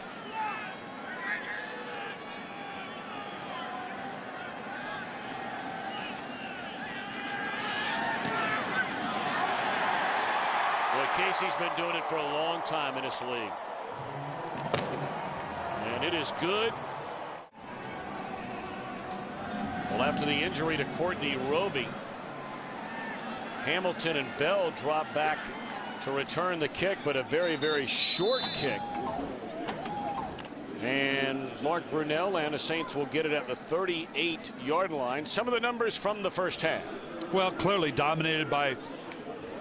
Boy, Casey's been doing it for a long time in this league. And it is good. Well, after the injury to Courtney Roby, Hamilton and Bell drop back to return the kick, but a very, very short kick. And Mark Brunell and the Saints will get it at the 38-yard line. Some of the numbers from the first half. Well, clearly dominated by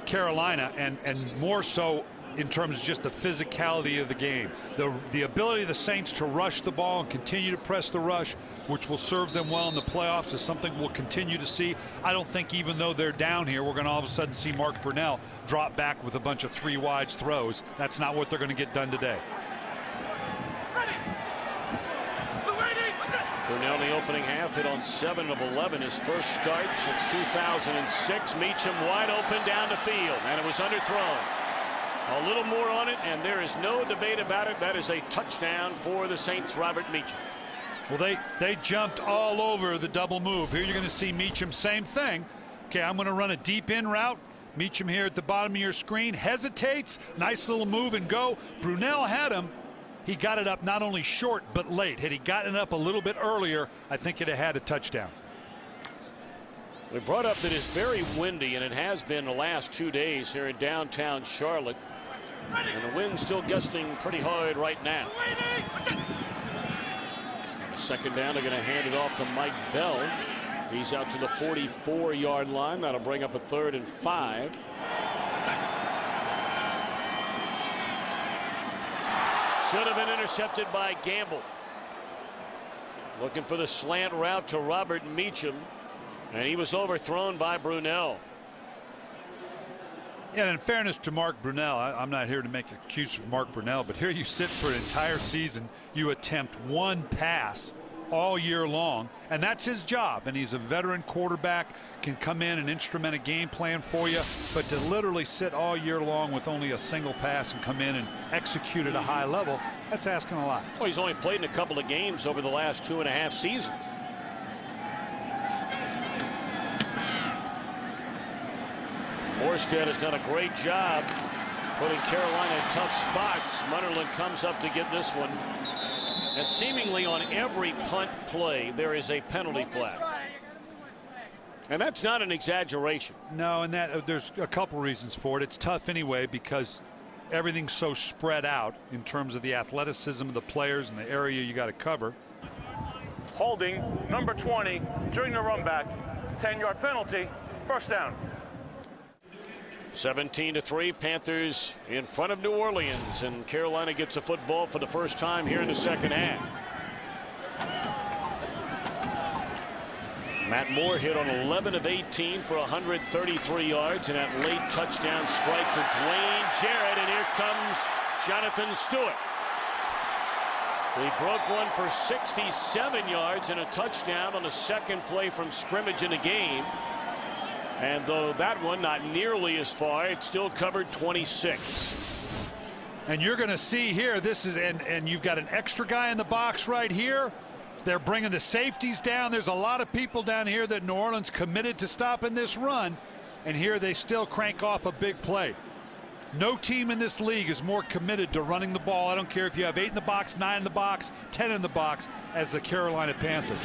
Carolina, and more so in terms of just the physicality of the game. The ability of the Saints to rush the ball and continue to press the rush which will serve them well in the playoffs, is something we'll continue to see. I don't think even though they're down here, we're going to all of a sudden see Mark Brunell drop back with a bunch of 3-wide throws. That's not what they're going to get done today. Brunell in the opening half hit on 7 of 11, his first start since 2006. Meacham wide open down the field, and it was underthrown. A little more on it, and there is no debate about it. That is a touchdown for the Saints, Robert Meacham. Well, they jumped all over the double move. Here you're going to see Meacham, same thing. Okay, I'm going to run a deep in route. Meacham here at the bottom of your screen hesitates. Nice little move and go. Brunell had him. He got it up not only short but late. Had he gotten it up a little bit earlier, I think it'd have had a touchdown. We brought up that it's very windy, and it has been the last 2 days here in downtown Charlotte. And the wind's still gusting pretty hard right now. Second down, they're going to hand it off to Mike Bell. He's out to the 44-yard line. That'll bring up a 3rd and 5. Should have been intercepted by Gamble. Looking for the slant route to Robert Meacham, and he was overthrown by Brunell. Yeah, in fairness to Mark Brunell, I'm not here to make excuses for Mark Brunell, but here you sit for an entire season, you attempt one pass all year long, and that's his job. And he's a veteran quarterback, can come in and instrument a game plan for you, but to literally sit all year long with only a single pass and come in and execute at a high level, that's asking a lot. Well, he's only played in a couple of games over the last 2.5 seasons. Morstead has done a great job putting Carolina in tough spots. Munnerlyn comes up to get this one. And seemingly on every punt play, there is a penalty flag. And that's not an exaggeration. No, and there's a couple reasons for it. It's tough anyway because everything's so spread out in terms of the athleticism of the players and the area you got to cover. Holding number 20 during the run back. 10-yard penalty. First down. 17-3, Panthers in front of New Orleans, and Carolina gets a football for the first time here in the second half. Matt Moore hit on 11 of 18 for 133 yards, and that late touchdown strike to Dwayne Jarrett, and here comes Jonathan Stewart. He broke one for 67 yards and a touchdown on the second play from scrimmage in the game. And though that one not nearly as far, it still covered 26. And you're going to see here, this is, and you've got an extra guy in the box right here. They're bringing the safeties down. There's a lot of people down here that New Orleans committed to stopping this run. And here they still crank off a big play. No team in this league is more committed to running the ball. I don't care if you have 8 in the box, 9 in the box, 10 in the box as the Carolina Panthers.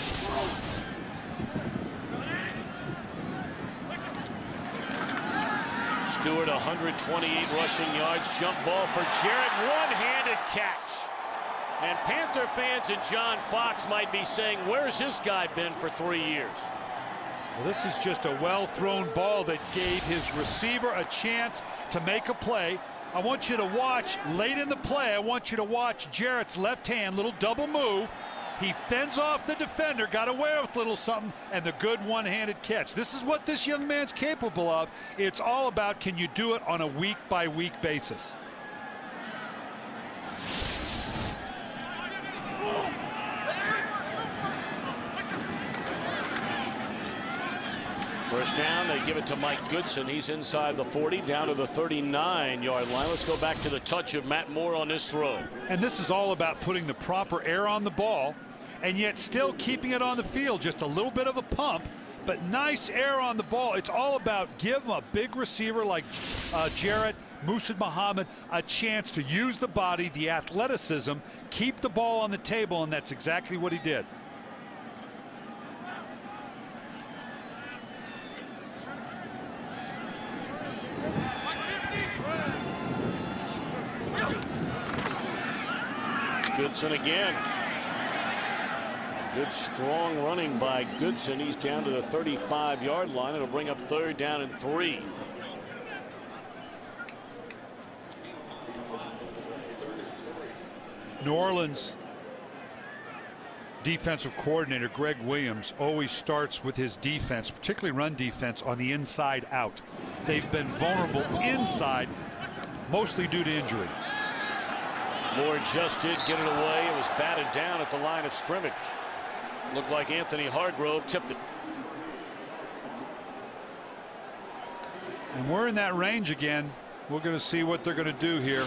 Stewart 128 rushing yards, jump ball for Jarrett, one-handed catch. And Panther fans and John Fox might be saying, where's this guy been for 3 years? Well, this is just a well-thrown ball that gave his receiver a chance to make a play. I want you to watch late in the play. I want you to watch Jarrett's left hand, little double move. He fends off the defender, got away with a little something, and the good one-handed catch. This is what this young man's capable of. It's all about, can you do it on a week-by-week basis? First down, they give it to Mike Goodson. He's inside the 40, down to the 39-yard line. Let's go back to the touch of Matt Moore on this throw. And this is all about putting the proper air on the ball and yet still keeping it on the field. Just a little bit of a pump, but nice air on the ball. It's all about give a big receiver like Jarrett, Musa Muhammad, a chance to use the body, the athleticism, keep the ball on the table, and that's exactly what he did. Goodson again. Good strong running by Goodson. He's down to the 35-yard line. It'll bring up 3rd down and 3. New Orleans defensive coordinator Greg Williams always starts with his defense, particularly run defense, on the inside out. They've been vulnerable inside, mostly due to injury. Moore just did get it away. It was batted down at the line of scrimmage. Looked like Anthony Hargrove tipped it. And we're in that range again. We're going to see what they're going to do here.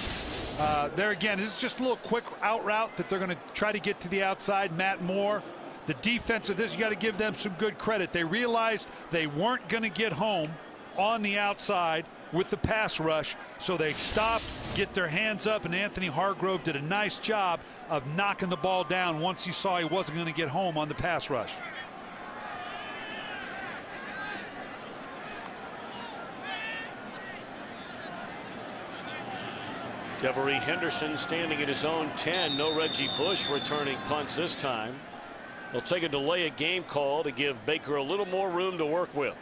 There again, this is just a little quick out route that they're going to try to get to the outside. Matt Moore, the defense of this, you got to give them some good credit. They realized they weren't going to get home on the outside with the pass rush, so they stopped, get their hands up, and Anthony Hargrove did a nice job of knocking the ball down once he saw he wasn't going to get home on the pass rush. Devery Henderson standing at his own 10. No Reggie Bush returning punts this time. They'll take a delay of game call to give Baker a little more room to work with.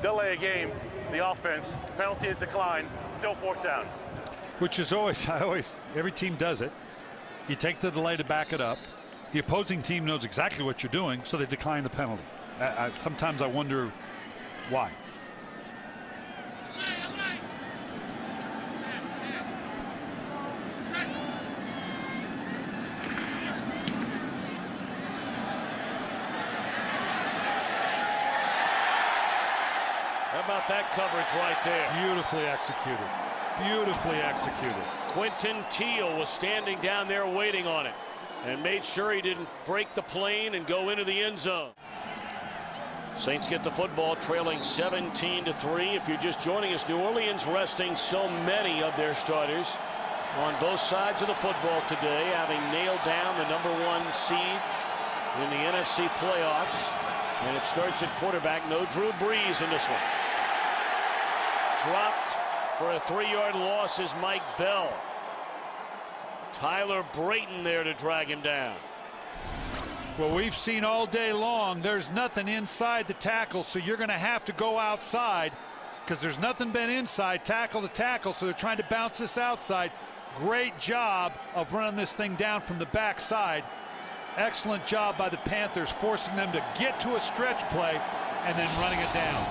Delay a game, the offense, penalty is declined, still 4th down. Which is always, every team does it. You take the delay to back it up. The opposing team knows exactly what you're doing, so they decline the penalty. Sometimes I wonder why. How about that coverage right there? Beautifully executed. Beautifully executed. Quentin Teal was standing down there waiting on it and made sure he didn't break the plane and go into the end zone. Saints get the football trailing 17-3. If you're just joining us, New Orleans resting so many of their starters on both sides of the football today, having nailed down the #1 seed in the NFC playoffs. And it starts at quarterback. No Drew Brees in this one. Dropped for a 3-yard loss is Mike Bell. Tyler Brayton there to drag him down. Well, we've seen all day long there's nothing inside the tackle, so you're going to have to go outside because there's nothing been inside tackle to tackle, so they're trying to bounce this outside. Great job of running this thing down from the backside. Excellent job by the Panthers, forcing them to get to a stretch play and then running it down.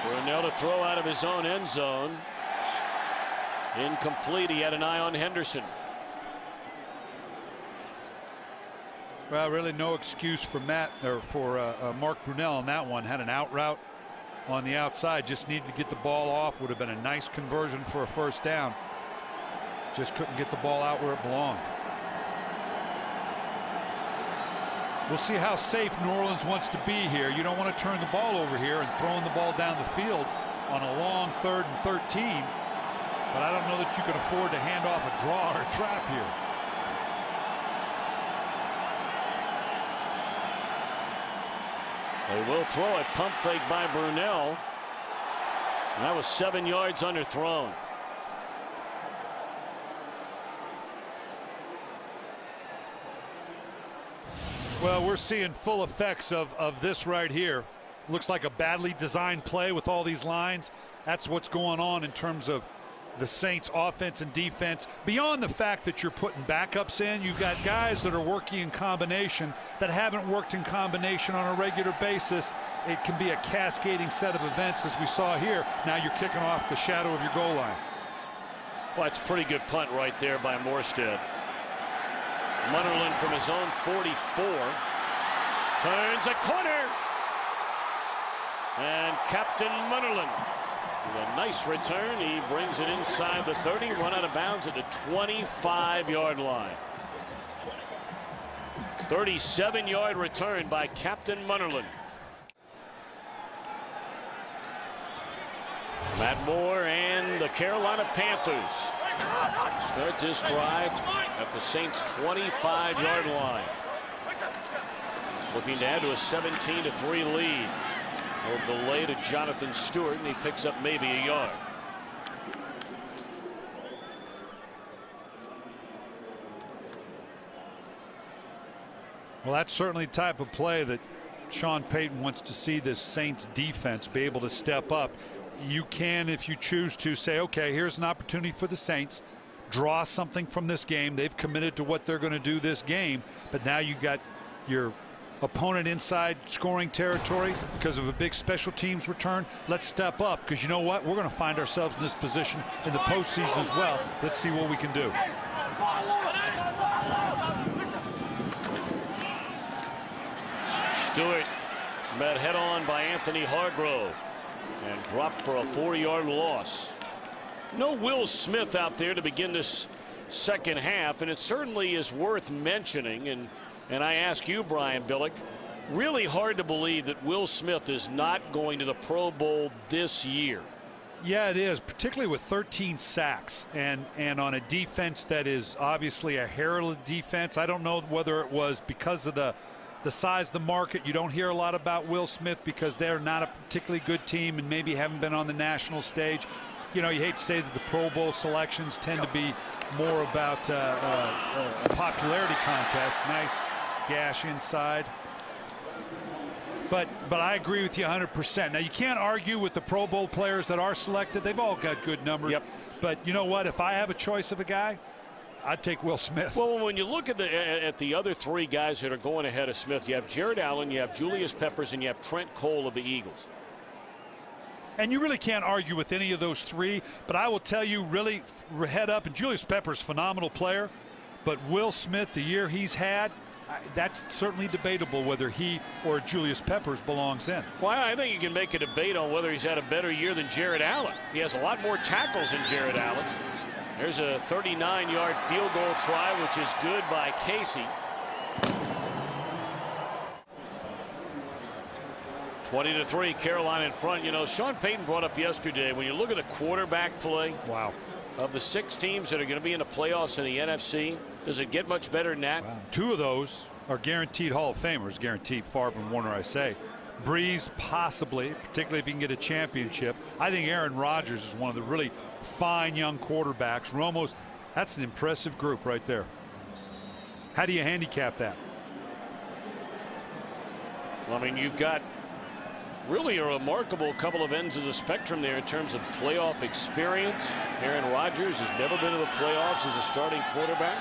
Brunell to throw out of his own end zone. Incomplete. He had an eye on Henderson. Well, really no excuse for Mark Brunell on that one. Had an out route on the outside, just needed to get the ball off. Would have been a nice conversion for a 1st down. Just couldn't get the ball out where it belonged. We'll see how safe New Orleans wants to be here. You don't want to turn the ball over here and throwing the ball down the field on a long 3rd and 13. But I don't know that you can afford to hand off a draw or a trap here. They will throw it. Pump fake by Brunell. And that was 7 yards underthrown. Well, we're seeing full effects of this right here. Looks like a badly designed play with all these lines. That's what's going on in terms of the Saints offense and defense. Beyond the fact that you're putting backups in, you've got guys that are working in combination that haven't worked in combination on a regular basis. It can be a cascading set of events as we saw here. Now you're kicking off the shadow of your goal line. Well, it's a pretty good punt right there by Morstead. Munnerlyn from his own 44 turns a corner, and Captain Munnerlyn with a nice return. He brings it inside the 30, run out of bounds at the 25-yard line. 37-yard return by Captain Munnerlyn. Matt Moore and the Carolina Panthers start this drive at the Saints' 25-yard line. Looking to add to a 17-3 lead. A delay to Jonathan Stewart, and he picks up maybe a yard. Well, that's certainly the type of play that Sean Payton wants to see this Saints defense be able to step up. you can, if you choose to, say, okay, here's an opportunity for the Saints. Draw something from this game. They've committed to what they're going to do this game. But now you got your opponent inside scoring territory because of a big special teams return. Let's step up, because you know what? We're going to find ourselves in this position in the postseason as well. Let's see what we can do. Stewart met head on by Anthony Hargrove and dropped for a 4-yard loss. No Will Smith out there to begin this second half, and it certainly is worth mentioning. And I ask you, Brian Billick, really hard to believe that Will Smith is not going to the Pro Bowl this year. Yeah, it is, particularly with 13 sacks and on a defense that is obviously a heralded defense. I don't know whether it was because of the size of the market. You don't hear a lot about Will Smith because they're not a particularly good team and maybe haven't been on the national stage. You know, you hate to say that the Pro Bowl selections tend to be more about a popularity contest. Nice gash inside. But I agree with you 100%. Now, you can't argue with the Pro Bowl players that are selected. They've all got good numbers. Yep. But you know what? If I have a choice of a guy, I'd take Will Smith. Well, when you look at the other three guys that are going ahead of Smith, you have Jared Allen, you have Julius Peppers, and you have Trent Cole of the Eagles. And you really can't argue with any of those three. But I will tell you, really, head up, and Julius Peppers, phenomenal player. But Will Smith, the year he's had, that's certainly debatable whether he or Julius Peppers belongs in. Well, I think you can make a debate on whether he's had a better year than Jared Allen. He has a lot more tackles than Jared Allen. There's a 39-yard field goal try, which is good by Casey. 20-3, Carolina in front. You know, Sean Payton brought up yesterday, when you look at the quarterback play, wow, of the 6 teams that are going to be in the playoffs in the NFC, does it get much better than that? Wow. 2 of those are guaranteed Hall of Famers, guaranteed. Favre and Warner, I say. Breeze, possibly, particularly if he can get a championship. I think Aaron Rodgers is one of the really fine young quarterbacks. Romo's, that's an impressive group right there. How do you handicap that? Well, I mean, you've got really a remarkable couple of ends of the spectrum there in terms of playoff experience. Aaron Rodgers has never been to the playoffs as a starting quarterback.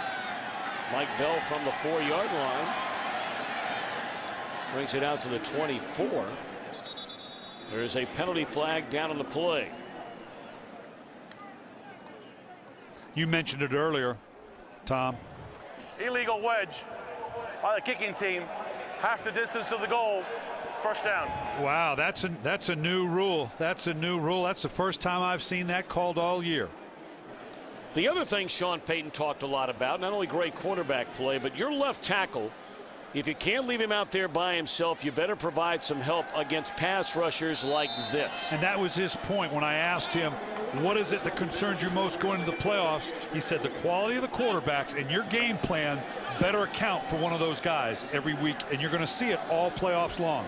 Mike Bell from the 4-yard line brings it out to the 24. There is a penalty flag down on the play. You mentioned it earlier, Tom. Illegal wedge by the kicking team. Half the distance of the goal. First down. Wow, that's a new rule. That's a new rule. That's the first time I've seen that called all year. The other thing Sean Payton talked a lot about, not only great quarterback play, but your left tackle, if you can't leave him out there by himself, you better provide some help against pass rushers like this. And that was his point when I asked him, what is it that concerns you most going into the playoffs? He said the quality of the quarterbacks, and your game plan better account for one of those guys every week, and you're going to see it all playoffs long.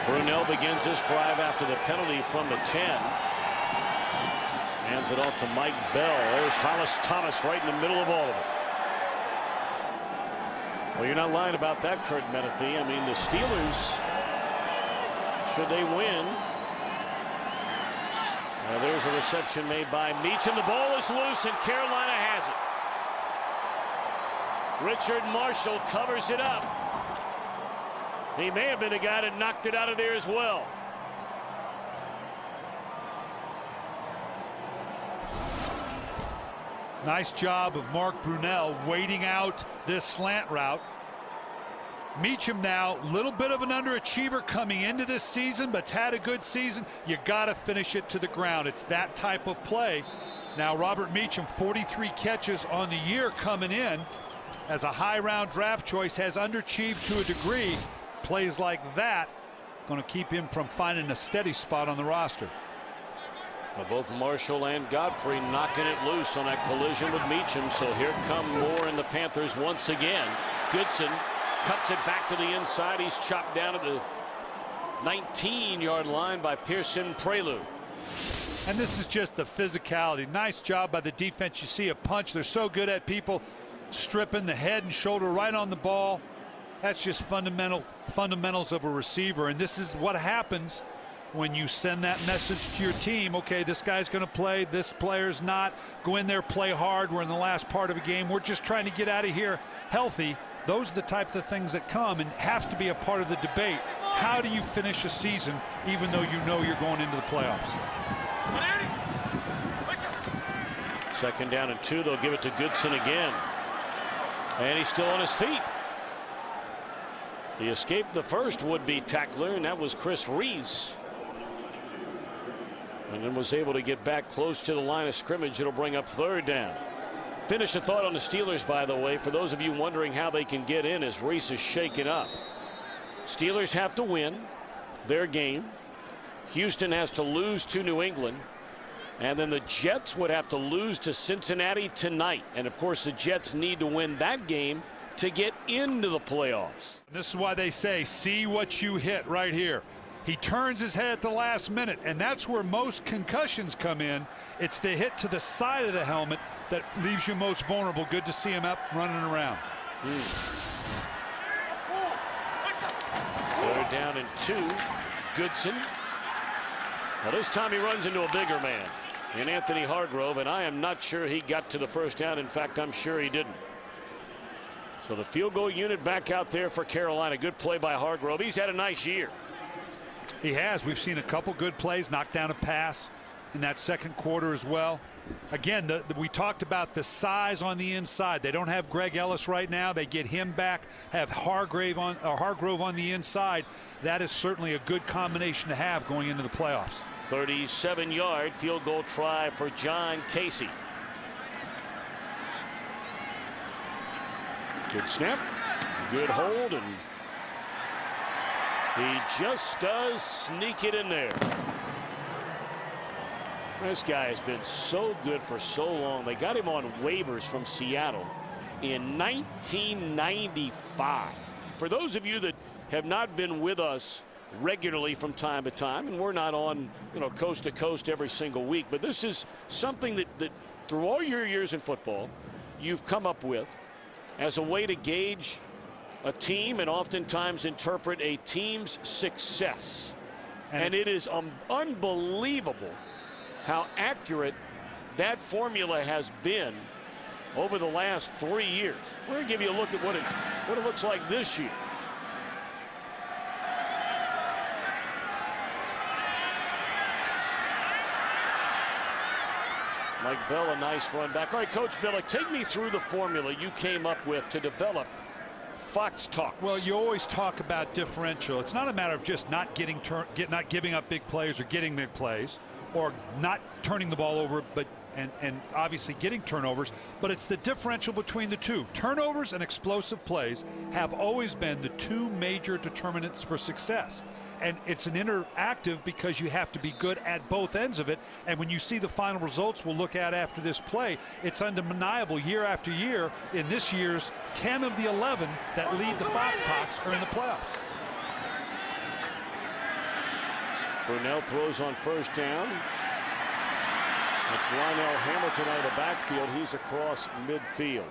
Brunell begins this drive after the penalty from the 10. Hands it off to Mike Bell. There's Hollis Thomas right in the middle of all of it. Well, you're not lying about that, Kurt Menefee. I mean, the Steelers, should they win. There's a reception made by Meacham. The ball is loose, and Carolina has it. Richard Marshall covers it up. He may have been the guy that knocked it out of there as well. Nice job of Mark Brunell waiting out this slant route. Meacham now, a little bit of an underachiever coming into this season, but's had a good season. You got to finish it to the ground. It's that type of play. Now, Robert Meacham, 43 catches on the year coming in as a high-round draft choice, has underachieved to a degree. Plays like that going to keep him from finding a steady spot on the roster. Well, both Marshall and Godfrey knocking it loose on that collision with Meacham. So here come Moore and the Panthers once again. Goodson cuts it back to the inside. He's chopped down at the 19-yard line by Pearson Prelude. And this is just the physicality. Nice job by the defense. You see a punch. They're so good at people stripping the head and shoulder right on the ball. That's just fundamentals of a receiver, and this is what happens when you send that message to your team. Okay, this guy's going to play, this player's not. Go in there, play hard. We're in the last part of a game. We're just trying to get out of here healthy. Those are the type of things that come and have to be a part of the debate. How do you finish a season even though you know you're going into the playoffs? Second down and 2. They'll give it to Goodson again. And he's still on his feet. He escaped the first would-be tackler, and that was Chris Reese. And then was able to get back close to the line of scrimmage. It'll bring up 3rd down. Finish a thought on the Steelers, by the way, for those of you wondering how they can get in as Reese is shaken up. Steelers have to win their game. Houston has to lose to New England. And then the Jets would have to lose to Cincinnati tonight. And of course, the Jets need to win that game to get into the playoffs. This is why they say, see what you hit right here. He turns his head at the last minute, and that's where most concussions come in. It's the hit to the side of the helmet that leaves you most vulnerable. Good to see him up running around. 3rd down and 2. Goodson. Well, this time he runs into a bigger man in Anthony Hargrove, and I am not sure he got to the 1st down. In fact, I'm sure he didn't. So the field goal unit back out there for Carolina. Good play by Hargrove. He's had a nice year. He has. We've seen a couple good plays, knock down a pass in that second quarter as well. Again, we talked about the size on the inside. They don't have Greg Ellis right now. They get him back, have Hargrove on the inside. That is certainly a good combination to have going into the playoffs. 37-yard field goal try for John Casey. Good snap, good hold, and he just does sneak it in there. This guy has been so good for so long. They got him on waivers from Seattle in 1995. For those of you that have not been with us regularly from time to time, and we're not on, coast to coast every single week, but this is something that through all your years in football you've come up with as a way to gauge a team and oftentimes interpret a team's success. And it is unbelievable how accurate that formula has been over the last 3 years. We're going to give you a look at what it looks like this year. Mike Bell, a nice run back. All right, Coach Billick, take me through the formula you came up with to develop Fox Talks. Well, you always talk about differential. It's not a matter of just not giving up big plays or getting big plays, or not turning the ball over, and obviously getting turnovers, but it's the differential between the two. Turnovers and explosive plays have always been the two major determinants for success. And it's an interactive because you have to be good at both ends of it. And when you see the final results we'll look at after this play, it's undeniable year after year. In this year's 10 of the 11 that lead the Fox Talks are in the playoffs. Burnell throws on 1st down. That's Lionel Hamilton out of the backfield. He's across midfield.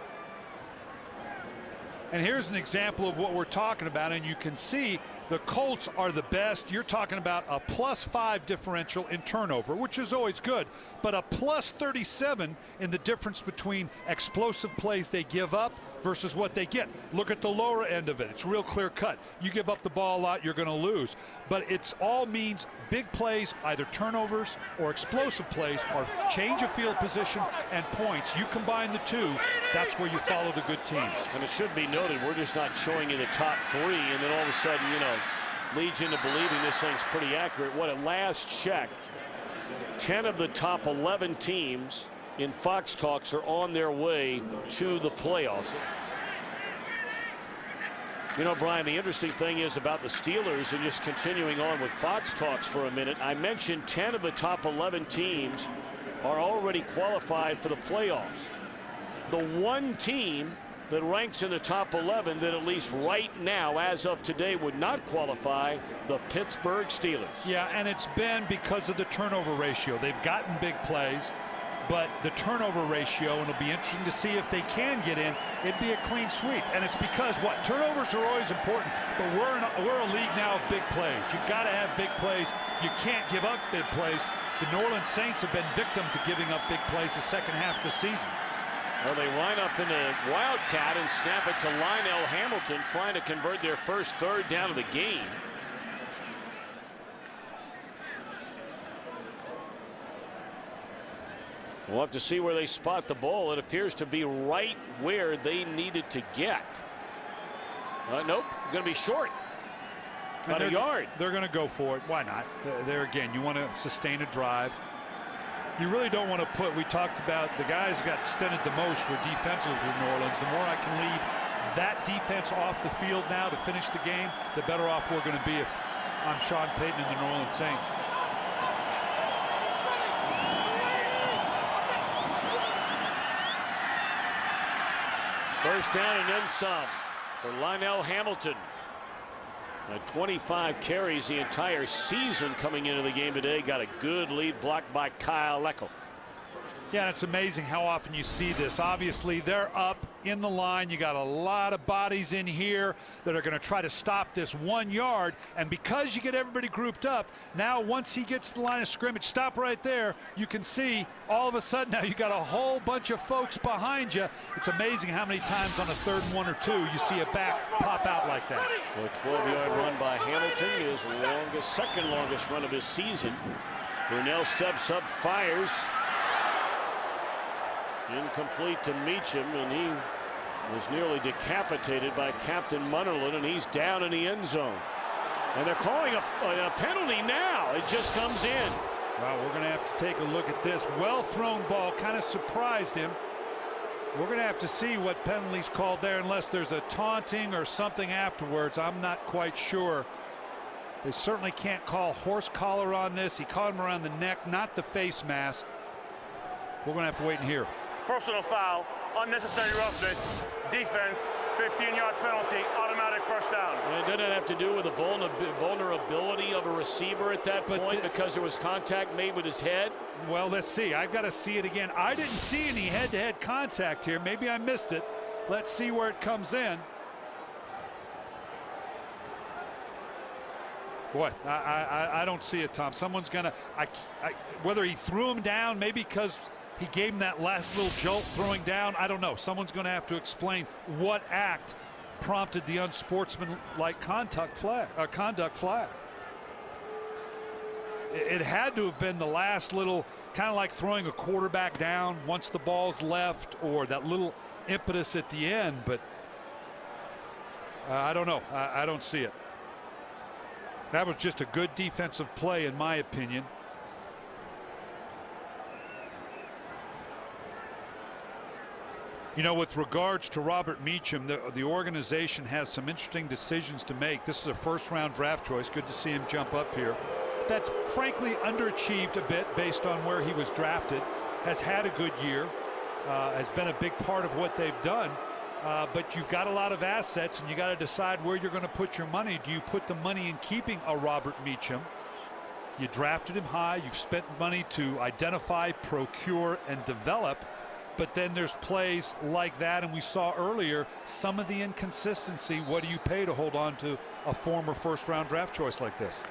And here's an example of what we're talking about, and you can see the Colts are the best. You're talking about a +5 differential in turnover, which is always good, but a +37 in the difference between explosive plays they give up versus what they get. Look at the lower end of it. It's real clear cut. You give up the ball a lot, you're going to lose. But it's all means big plays, either turnovers or explosive plays, or change of field position and points. You combine the two, that's where you follow the good teams. And it should be noted, we're just not showing you the top 3, and then all of a sudden, leads you into believing this thing's pretty accurate. What at last check, 10 of the top 11 teams in Fox Talks are on their way to the playoffs. Brian, the interesting thing is about the Steelers, and just continuing on with Fox Talks for a minute, I mentioned 10 of the top 11 teams are already qualified for the playoffs. The one team that ranks in the top 11 that at least right now, as of today, would not qualify, the Pittsburgh Steelers. Yeah, and it's been because of the turnover ratio. They've gotten big plays. but the turnover ratio, and it'll be interesting to see if they can get in, it'd be a clean sweep. And it's because what? Turnovers are always important, but we're a league now of big plays. You've got to have big plays. You can't give up big plays. The New Orleans Saints have been victim to giving up big plays the second half of the season. Well, they line up in a wildcat and snap it to Lionel Hamilton, trying to convert their first third down of the game. We'll have to see where they spot the ball. It appears to be right where they needed to get. Nope, going to be short. About a yard. They're going to go for it. Why not? There again, you want to sustain a drive. You really don't want to put, we talked about the guys got stunted the most were defensively for New Orleans. The more I can leave that defense off the field now to finish the game, the better off we're going to be if I'm Sean Payton and the New Orleans Saints. First down and then some for Lionel Hamilton. 25 carries the entire season coming into the game today. Got a good lead blocked by Kyle Leckel. Yeah, it's amazing how often you see this. Obviously, they're up in the line. You got a lot of bodies in here that are going to try to stop this 1 yard. And because you get everybody grouped up, now once he gets to the line of scrimmage, stop right there, you can see all of a sudden now you got a whole bunch of folks behind you. It's amazing how many times on a 3rd and 1 or 2 you see a back pop out like that. A 12-yard run by Hamilton, his longest, second longest run of his season. Burnell steps up, fires. Incomplete to Meacham, and he was nearly decapitated by Captain Munnerlyn, and he's down in the end zone. And they're calling a penalty now. It just comes in. Well, we're going to have to take a look at this. Well thrown ball, kind of surprised him. We're going to have to see what penalty's called there, unless there's a taunting or something afterwards. I'm not quite sure. They certainly can't call horse collar on this. He caught him around the neck, not the face mask. We're going to have to wait and hear. Personal foul, unnecessary roughness, defense, 15-yard penalty, automatic first down. And it doesn't have to do with the vulnerability of a receiver at that point because there was contact made with his head. Well, let's see. I've got to see it again. I didn't see any head-to-head contact here. Maybe I missed it. Let's see where it comes in. Boy, I don't see it, Tom. Someone's going to, whether he threw him down, maybe because he gave him that last little jolt throwing down, I don't know. Someone's going to have to explain what act prompted the unsportsmanlike conduct flag. It had to have been the last little, kind of like throwing a quarterback down once the ball's left, or that little impetus at the end, but I don't know. I don't see it. That was just a good defensive play, in my opinion. You know, with regards to Robert Meacham, the organization has some interesting decisions to make. This is a first-round draft choice. Good to see him jump up here. That's frankly underachieved a bit based on where he was drafted. Has had a good year. Has been a big part of what they've done. But you've got a lot of assets, and you got to decide where you're going to put your money. Do you put the money in keeping a Robert Meacham? You drafted him high. You've spent money to identify, procure, and develop. But then there's plays like that, and we saw earlier some of the inconsistency. What do you pay to hold on to a former first-round draft choice like this?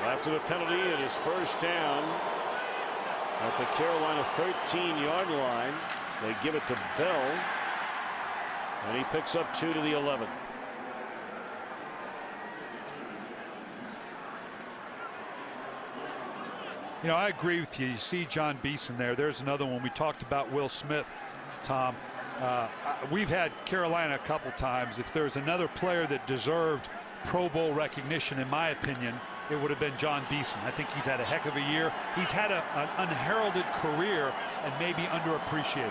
After the penalty, it is first down at the Carolina 13-yard line. They give it to Bell, and he picks up 2 to the 11. You know, I agree with you. You see John Beeson there. There's another one. We talked about Will Smith, Tom. We've had Carolina a couple times. If there's another player that deserved Pro Bowl recognition, in my opinion, it would have been John Beeson. I think he's had a heck of a year. He's had an unheralded career and maybe underappreciated.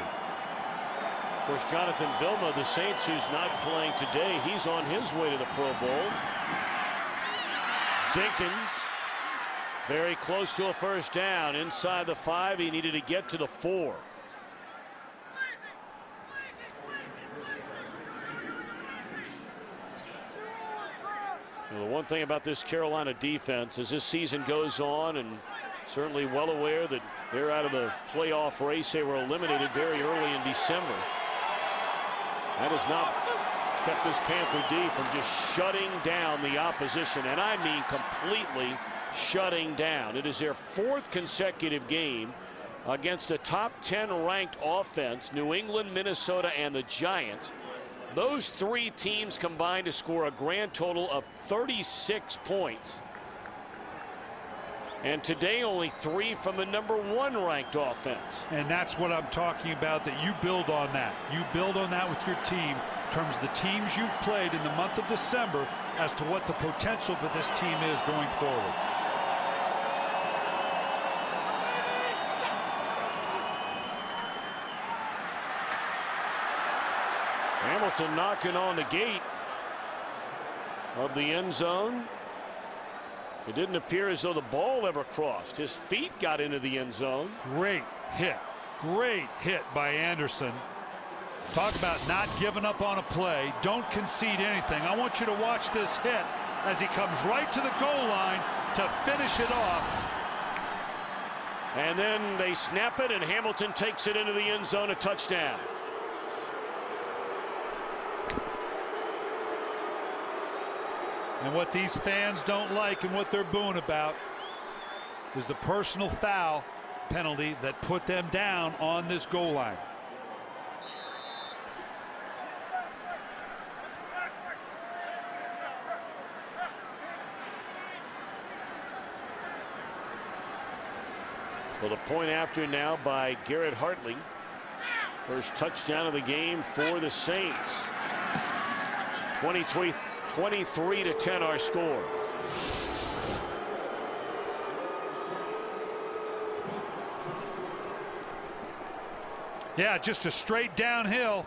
Of course, Jonathan Vilma, the Saints, who's not playing today, he's on his way to the Pro Bowl. Dinkins, very close to a first down. Inside the 5, he needed to get to the 4. Well, the one thing about this Carolina defense as this season goes on, and certainly well aware that they're out of the playoff race. They were eliminated very early in December. That has not kept this Panther D from just shutting down the opposition, and I mean completely shutting down. It is their 4th consecutive game against a top 10 ranked offense, New England, Minnesota, and the Giants. Those 3 teams combined to score a grand total of 36 points. And today only 3 from the #1 ranked offense. And that's what I'm talking about, that you build on that. You build on that with your team in terms of the teams you've played in the month of December as to what the potential for this team is going forward. Hamilton knocking on the gate of the end zone. It didn't appear as though the ball ever crossed. His feet got into the end zone. Great hit by Anderson. Talk about not giving up on a play. Don't concede anything. I want you to watch this hit as he comes right to the goal line to finish it off. And then they snap it, and Hamilton takes it into the end zone, a touchdown. And what these fans don't like and what they're booing about is the personal foul penalty that put them down on this goal line. Well, the point after now by Garrett Hartley. First touchdown of the game for the Saints. 23-10 our score. Yeah, just a straight downhill.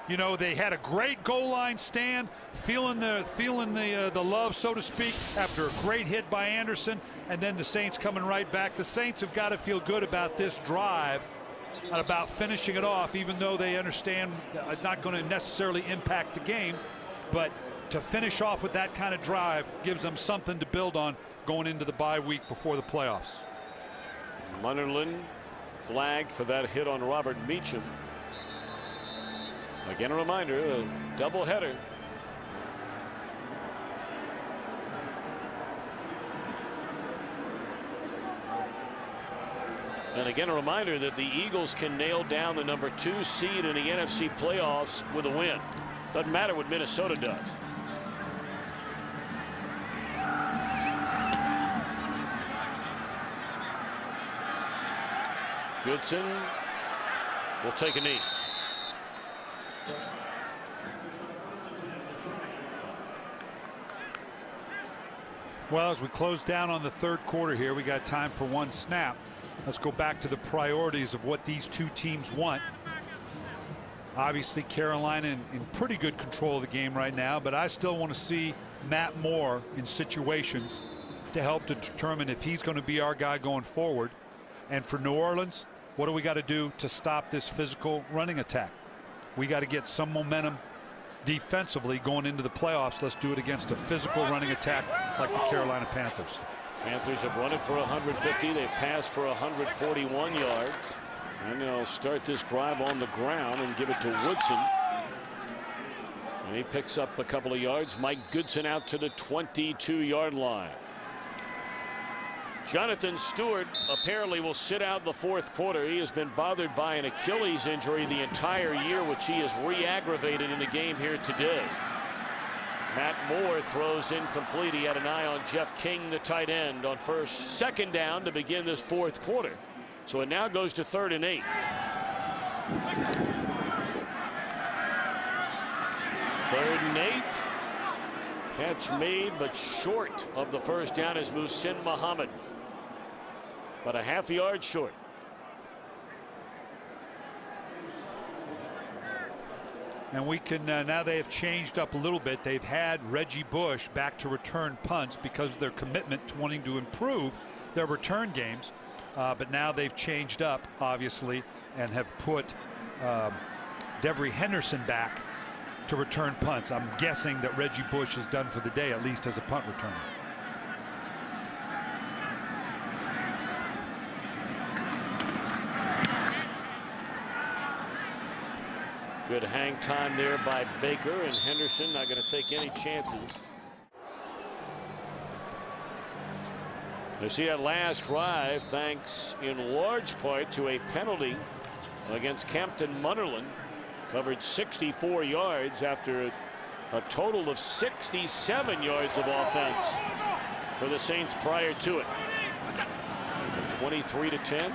You know, they had a great goal line stand, feeling the love, so to speak, after a great hit by Anderson, and then the Saints coming right back. The Saints have got to feel good about this drive and about finishing it off, even though they understand it's not going to necessarily impact the game, but to finish off with that kind of drive gives them something to build on going into the bye week before the playoffs. Munnerlyn flagged for that hit on Robert Meacham. Again, a reminder, a doubleheader. And again, a reminder that the Eagles can nail down the #2 seed in the NFC playoffs with a win. Doesn't matter what Minnesota does. Goodson will take a knee. Well, as we close down on the third quarter here, we got time for one snap. Let's go back to the priorities of what these two teams want. Obviously, Carolina in pretty good control of the game right now, but I still want to see Matt Moore in situations to help to determine if he's going to be our guy going forward. And for New Orleans, what do we got to do to stop this physical running attack? We got to get some momentum defensively going into the playoffs. Let's do it against a physical running attack like the Carolina Panthers. Panthers have run it for 150. They've passed for 141 yards. And they'll start this drive on the ground and give it to Woodson. And he picks up a couple of yards. Mike Goodson out to the 22-yard line. Jonathan Stewart apparently will sit out in the fourth quarter. He has been bothered by an Achilles injury the entire year, which he has re-aggravated in the game here today. Matt Moore throws incomplete. He had an eye on Jeff King, the tight end, on second down to begin this fourth quarter. So it now goes to 3rd and 8. 3rd and 8. Catch made, but short of the first down is Muhsin Muhammad. But a half yard short. And we can now they have changed up a little bit. They've had Reggie Bush back to return punts because of their commitment to wanting to improve their return games. But now they've changed up, obviously, and have put Devery Henderson back to return punts. I'm guessing that Reggie Bush is done for the day, at least as a punt returner. Good hang time there by Baker, and Henderson not going to take any chances. You see that last drive, thanks in large part to a penalty against Campton Munnerlyn. Covered 64 yards after a total of 67 yards of offense for the Saints prior to it. 23-10,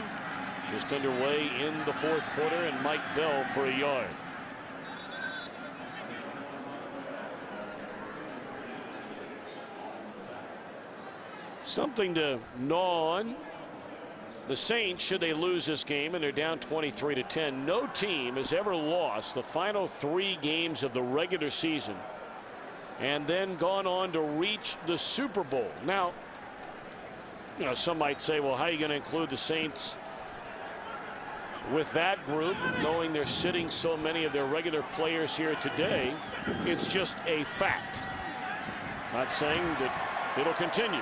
just underway in the fourth quarter, and Mike Bell for a yard. Something to gnaw on the Saints should they lose this game, and they're down 23-10. No team has ever lost the final 3 games of the regular season and then gone on to reach the Super Bowl. Now, you know, some might say, well, how are you going to include the Saints with that group, knowing they're sitting so many of their regular players here today? It's just a fact. Not saying that it'll continue.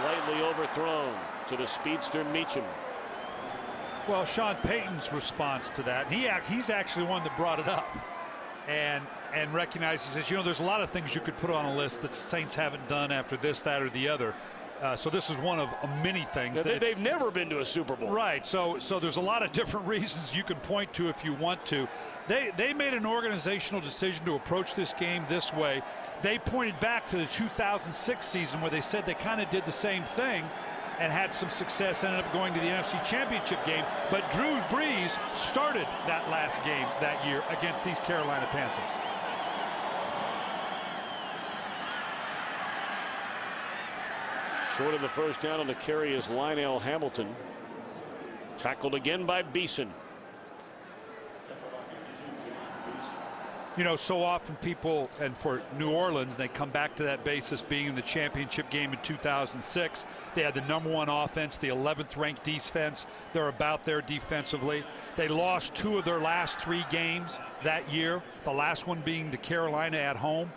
Slightly overthrown to the speedster Meacham. Well, Sean Payton's response to that, he's actually one that brought it up and recognizes, says, you know, there's a lot of things you could put on a list that the Saints haven't done after this, that, or the other. So this is one of many things. They've never been to a Super Bowl. Right. So there's a lot of different reasons you can point to if you want to. They made an organizational decision to approach this game this way. They pointed back to the 2006 season where they said they kind of did the same thing and had some success, ended up going to the NFC Championship game. But Drew Brees started that last game that year against these Carolina Panthers. Short of the first down on the carry is Lionel Hamilton. Tackled again by Beeson. You know, so often people, and for New Orleans, they come back to that basis being in the championship game in 2006. They had the #1 offense, the 11th ranked defense. They're about there defensively. They lost 2 of their last 3 games that year, the last one being to Carolina at home.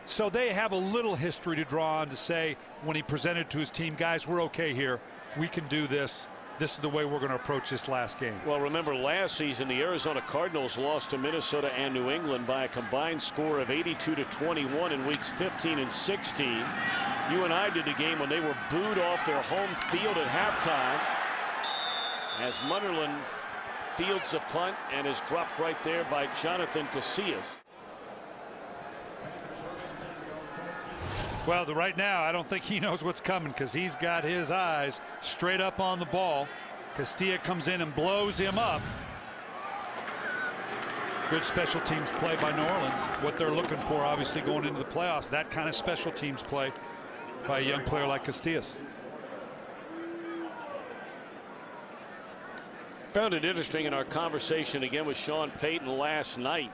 So they have a little history to draw on to say, when he presented to his team, guys, we're okay here. We can do this. This is the way we're going to approach this last game. Well, remember last season, the Arizona Cardinals lost to Minnesota and New England by a combined score of 82-21 in weeks 15 and 16. You and I did the game when they were booed off their home field at halftime, as Munnerlyn fields a punt and is dropped right there by Jonathan Casillas. Well, right now, I don't think he knows what's coming, because he's got his eyes straight up on the ball. Castilla comes in and blows him up. Good special teams play by New Orleans. What they're looking for, obviously, going into the playoffs, that kind of special teams play by a young player like Castillas. Found it interesting in our conversation again with Sean Payton last night.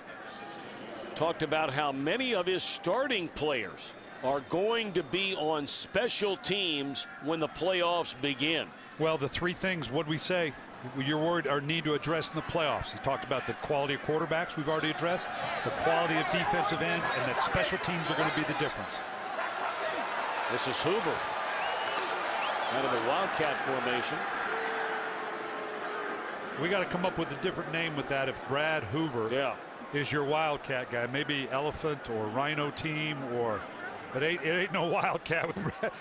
Talked about how many of his starting players are going to be on special teams when the playoffs begin. Well, the 3 things, what we say, your word, or need to address in the playoffs. He talked about the quality of quarterbacks we've already addressed, the quality of defensive ends, and that special teams are going to be the difference. This is Hoover out of the Wildcat formation. We got to come up with a different name with that. If Brad Hoover is your Wildcat guy, maybe Elephant or Rhino team, or but it ain't no Wildcat with Brad.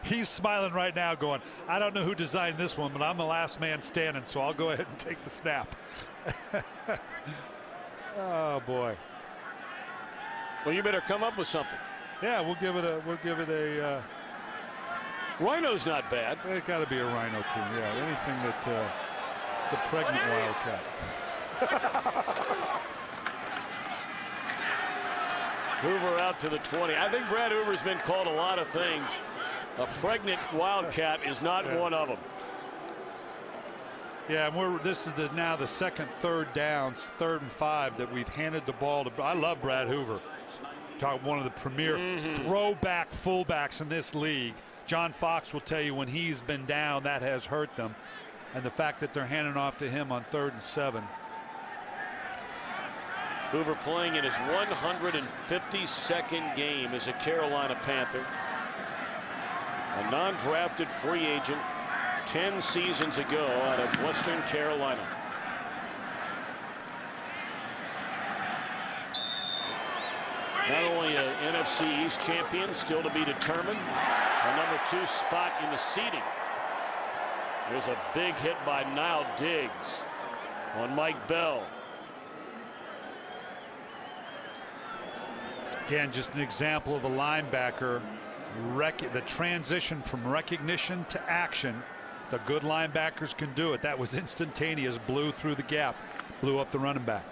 He's smiling right now going, I don't know who designed this one, but I'm the last man standing, so I'll go ahead and take the snap. Oh boy. Well, you better come up with something. Yeah, we'll give it a Rhino's not bad. It got to be a Rhino team. Yeah, anything that the pregnant Wildcat. Hoover out to the 20. I think Brad Hoover's been called a lot of things. A pregnant Wildcat is not one of them. Yeah, and this is now the second third downs, 3rd and 5 that we've handed the ball to. I love Brad Hoover. Talk one of the premier throwback fullbacks in this league. John Fox will tell you when he's been down, that has hurt them. And the fact that they're handing off to him on 3rd and 7. Hoover playing in his 152nd game as a Carolina Panther. A non-drafted free agent 10 seasons ago out of Western Carolina. Not only an NFC East champion, still to be determined, a number 2 spot in the seeding. There's a big hit by Niall Diggs on Mike Bell. Again, just an example of a linebacker. The transition from recognition to action. The good linebackers can do it. That was instantaneous. Blew through the gap. Blew up the running back.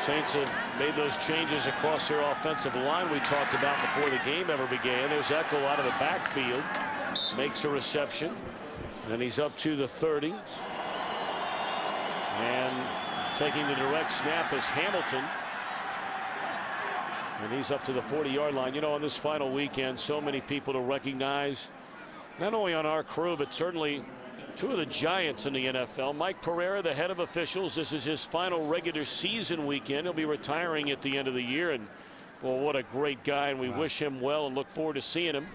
Saints have made those changes across their offensive line we talked about before the game ever began. There's Echo out of the backfield. Makes a reception. And he's up to the 30. And taking the direct snap is Hamilton. And he's up to the 40-yard line. You know, on this final weekend, so many people to recognize, not only on our crew, but certainly 2 of the giants in the NFL. Mike Pereira, the head of officials. This is his final regular season weekend. He'll be retiring at the end of the year. And, well, what a great guy. And we wish him well and look forward to seeing him.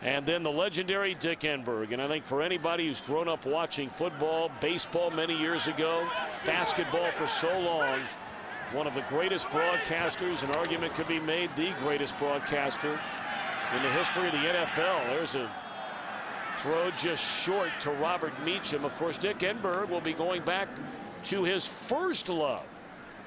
And then the legendary Dick Enberg. And I think for anybody who's grown up watching football, baseball many years ago, basketball for so long, one of the greatest broadcasters, an argument could be made the greatest broadcaster in the history of the NFL. There's a throw just short to Robert Meacham. Of course, Dick Enberg will be going back to his first love,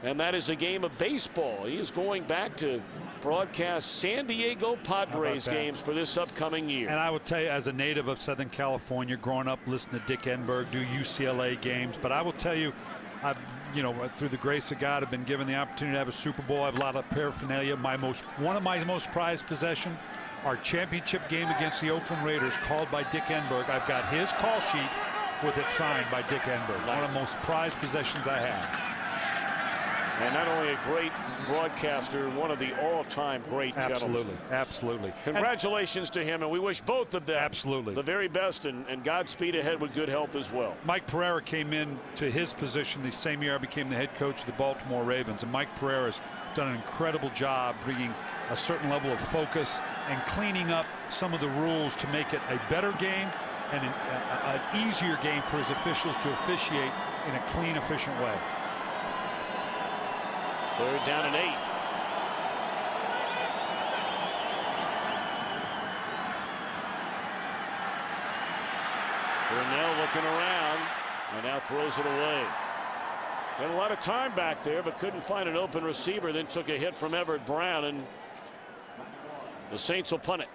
and that is a game of baseball. He is going back to broadcast San Diego Padres games for this upcoming year. And I will tell you, as a native of Southern California, growing up listening to Dick Enberg do UCLA games, but I will tell you, you know, through the grace of God, I've been given the opportunity to have a Super Bowl. I have a lot of paraphernalia. One of my most prized possessions, our championship game against the Oakland Raiders, called by Dick Enberg. I've got his call sheet with it signed by Dick Enberg. One of the most prized possessions I have. And not only a great broadcaster, one of the all-time great gentlemen. Absolutely. Congratulations to him, and we wish both of them the very best, and Godspeed ahead with good health as well. Mike Pereira came in to his position the same year I became the head coach of the Baltimore Ravens, and Mike Pereira has done an incredible job bringing a certain level of focus and cleaning up some of the rules to make it a better game and an easier game for his officials to officiate in a clean, efficient way. 3rd down and 8. Burnell looking around and now throws it away. Had a lot of time back there, but couldn't find an open receiver. Then took a hit from Everett Brown, and the Saints will punt it.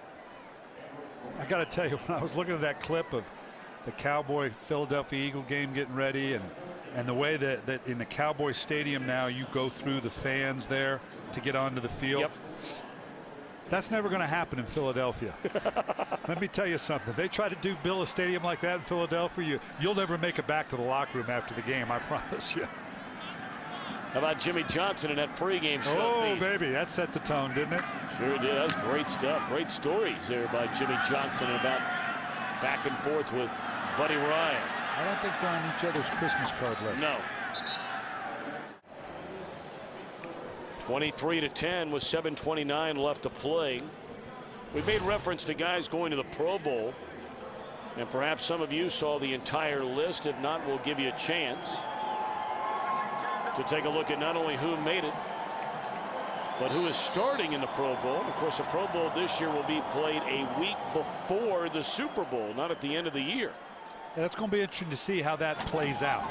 I got to tell you, when I was looking at that clip of the Cowboy Philadelphia Eagle game getting ready, and the way that in the Cowboy Stadium now you go through the fans there to get onto the field. Yep. That's never going to happen in Philadelphia. Let me tell you something. They try to build a stadium like that in Philadelphia, you'll never make it back to the locker room after the game, I promise you. How about Jimmy Johnson in that pregame show? Oh, baby, that set the tone, didn't it? Sure did. That was great stuff. Great stories there by Jimmy Johnson about back and forth with Buddy Ryan. I don't think they're on each other's Christmas card list. No. 23-10 with 7:29 left to play. We made reference to guys going to the Pro Bowl, and perhaps some of you saw the entire list. If not, we'll give you a chance to take a look at not only who made it, but who is starting in the Pro Bowl. Of course, the Pro Bowl this year will be played a week before the Super Bowl, not at the end of the year. Yeah, it's going to be interesting to see how that plays out.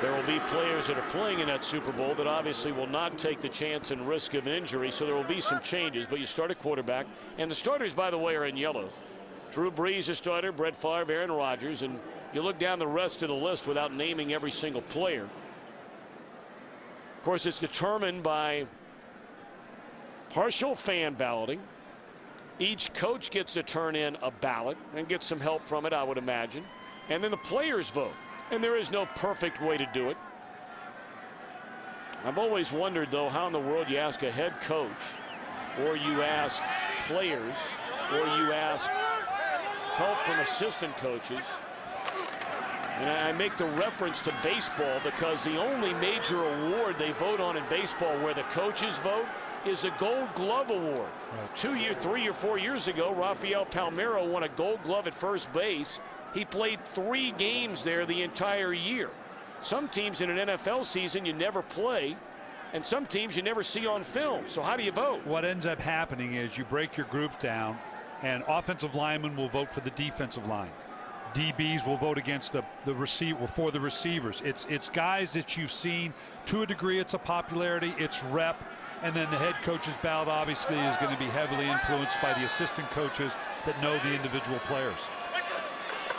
There will be players that are playing in that Super Bowl that obviously will not take the chance and risk of injury, so there will be some changes. But you start at quarterback, and the starters, by the way, are in yellow. Drew Brees, a starter, Brett Favre, Aaron Rodgers, and you look down the rest of the list without naming every single player. Of course, it's determined by partial fan balloting. Each coach gets to turn in a ballot and get some help from it, I would imagine. And then the players vote. And there is no perfect way to do it. I've always wondered, though, how in the world you ask a head coach, or you ask players, or you ask help from assistant coaches. And I make the reference to baseball because the only major award they vote on in baseball where the coaches vote is a Gold Glove award. Right. 3 or 4 years ago, Rafael Palmeiro won a Gold Glove at first base. He played 3 games there the entire year. Some teams in an NFL season you never play, and some teams you never see on film. So how do you vote? What ends up happening is you break your group down, and offensive linemen will vote for the defensive line. DBs will vote against the receiver for the receivers. It's guys that you've seen. To a degree, it's a popularity, it's rep, and then the head coach's ballot obviously is going to be heavily influenced by the assistant coaches that know the individual players.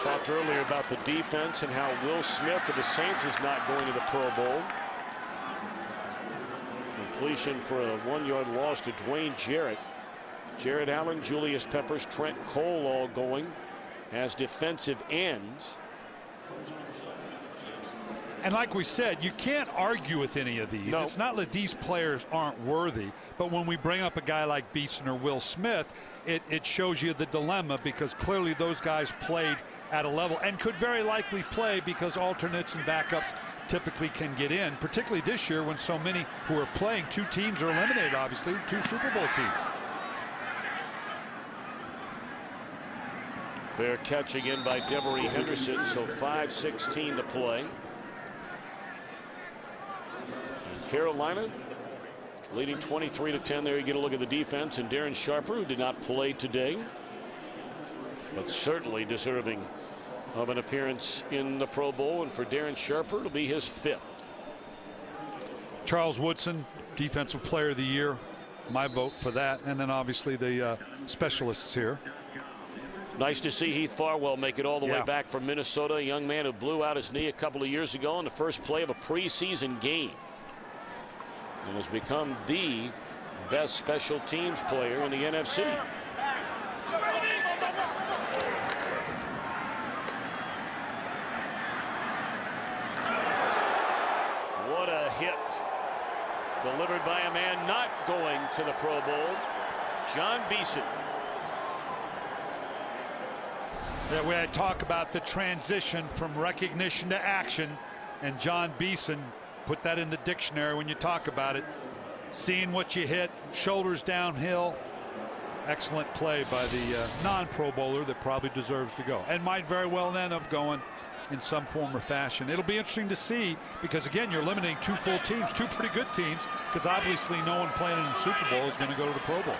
Talked earlier about the defense and how Will Smith of the Saints is not going to the Pro Bowl. Completion for a 1-yard loss to Dwayne Jarrett. Jared Allen, Julius Peppers, Trent Cole all going as defensive ends. And like we said, you can't argue with any of these. No. It's not that these players aren't worthy, but when we bring up a guy like Beeson or Will Smith, it shows you the dilemma, because clearly those guys played at a level and could very likely play because alternates and backups typically can get in, particularly this year when so many who are playing, 2 teams are eliminated, obviously, 2 Super Bowl teams. Fair catch again by Devery Henderson, so 5:16 to play. And Carolina leading 23-10 there. You get a look at the defense, and Darren Sharper, who did not play today, but certainly deserving of an appearance in the Pro Bowl, and for Darren Sharper, it'll be his 5th. Charles Woodson, Defensive Player of the Year, my vote for that, and then obviously the specialists here. Nice to see Heath Farwell make it all the way back from Minnesota, a young man who blew out his knee a couple of years ago on the first play of a preseason game, and has become the best special teams player in the NFC. What a hit, delivered by a man not going to the Pro Bowl, John Beeson. Yeah, we had talk about the transition from recognition to action, and John Beeson put that in the dictionary when you talk about it. Seeing what you hit, shoulders downhill. Excellent play by the non-Pro Bowler that probably deserves to go, and might very well end up going in some form or fashion. It'll be interesting to see, because again, you're eliminating 2 full teams, 2 pretty good teams, because obviously no one playing in the Super Bowl is going to go to the Pro Bowl.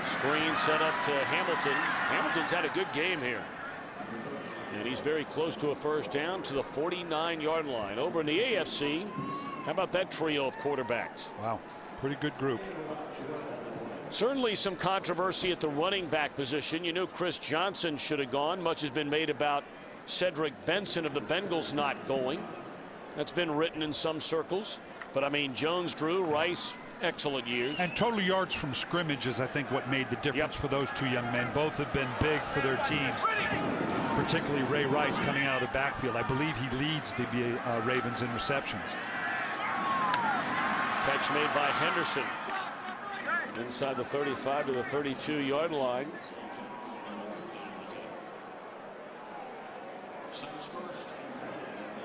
Screen set up to Hamilton. Hamilton's had a good game here, and he's very close to a first down to the 49-yard line. Over in the AFC, how about that trio of quarterbacks? Wow, pretty good group. Certainly some controversy at the running back position. You knew Chris Johnson should have gone. Much has been made about Cedric Benson of the Bengals not going. That's been written in some circles. But I mean, Jones, Drew, Rice, excellent years. And total yards from scrimmage is, I think, what made the difference for those 2 young men. Both have been big for their teams, particularly Ray Rice coming out of the backfield. I believe he leads the Ravens in receptions. Catch made by Henderson inside the 35 to the 32-yard line.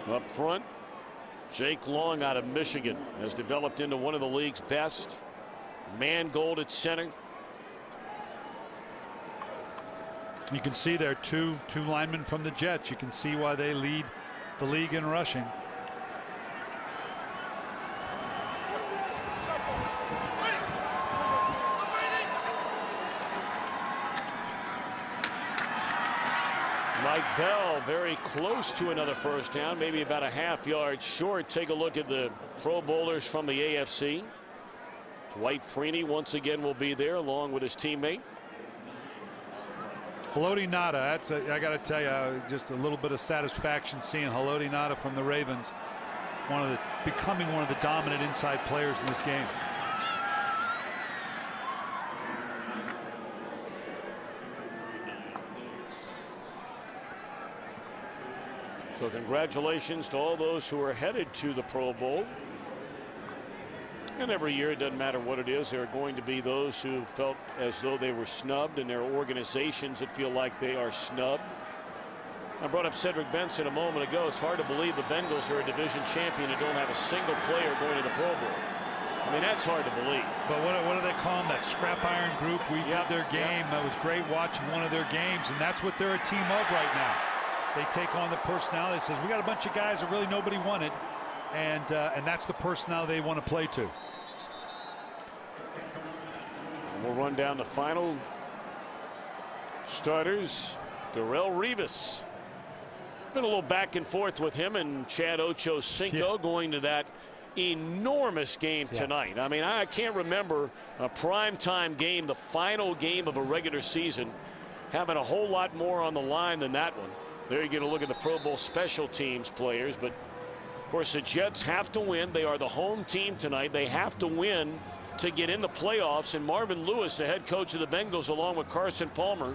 Up front, Jake Long out of Michigan has developed into one of the league's best. Mangold at center. You can see there two linemen from the Jets. You can see why they lead the league in rushing. Mike Bell very close to another first down, maybe about a half-yard short. Take a look at the Pro Bowlers from the AFC. Dwight Freeney once again will be there along with his teammate. Haloti Ngata, I got to tell you, just a little bit of satisfaction seeing Haloti Ngata from the Ravens, becoming one of the dominant inside players in this game. So congratulations to all those who are headed to the Pro Bowl. And every year, it doesn't matter what it is, there are going to be those who felt as though they were snubbed, and there are organizations that feel like they are snubbed. I brought up Cedric Benson a moment ago. It's hard to believe the Bengals are a division champion and don't have a single player going to the Pro Bowl. I mean, that's hard to believe. But what do they call them? That scrap iron group. We did their game. That was great watching one of their games, and that's what they're a team of right now. They take on the personality. It says, we got a bunch of guys that really nobody wanted, and that's the personality they want to play to. We'll run down the final starters. Darrelle Revis. Been a little back and forth with him and Chad Ochocinco going to that enormous game tonight. I mean, I can't remember a primetime game, the final game of a regular season, having a whole lot more on the line than that one. There you get a look at the Pro Bowl special teams players. But, of course, the Jets have to win. They are the home team tonight. They have to win to get in the playoffs. And Marvin Lewis, the head coach of the Bengals, along with Carson Palmer,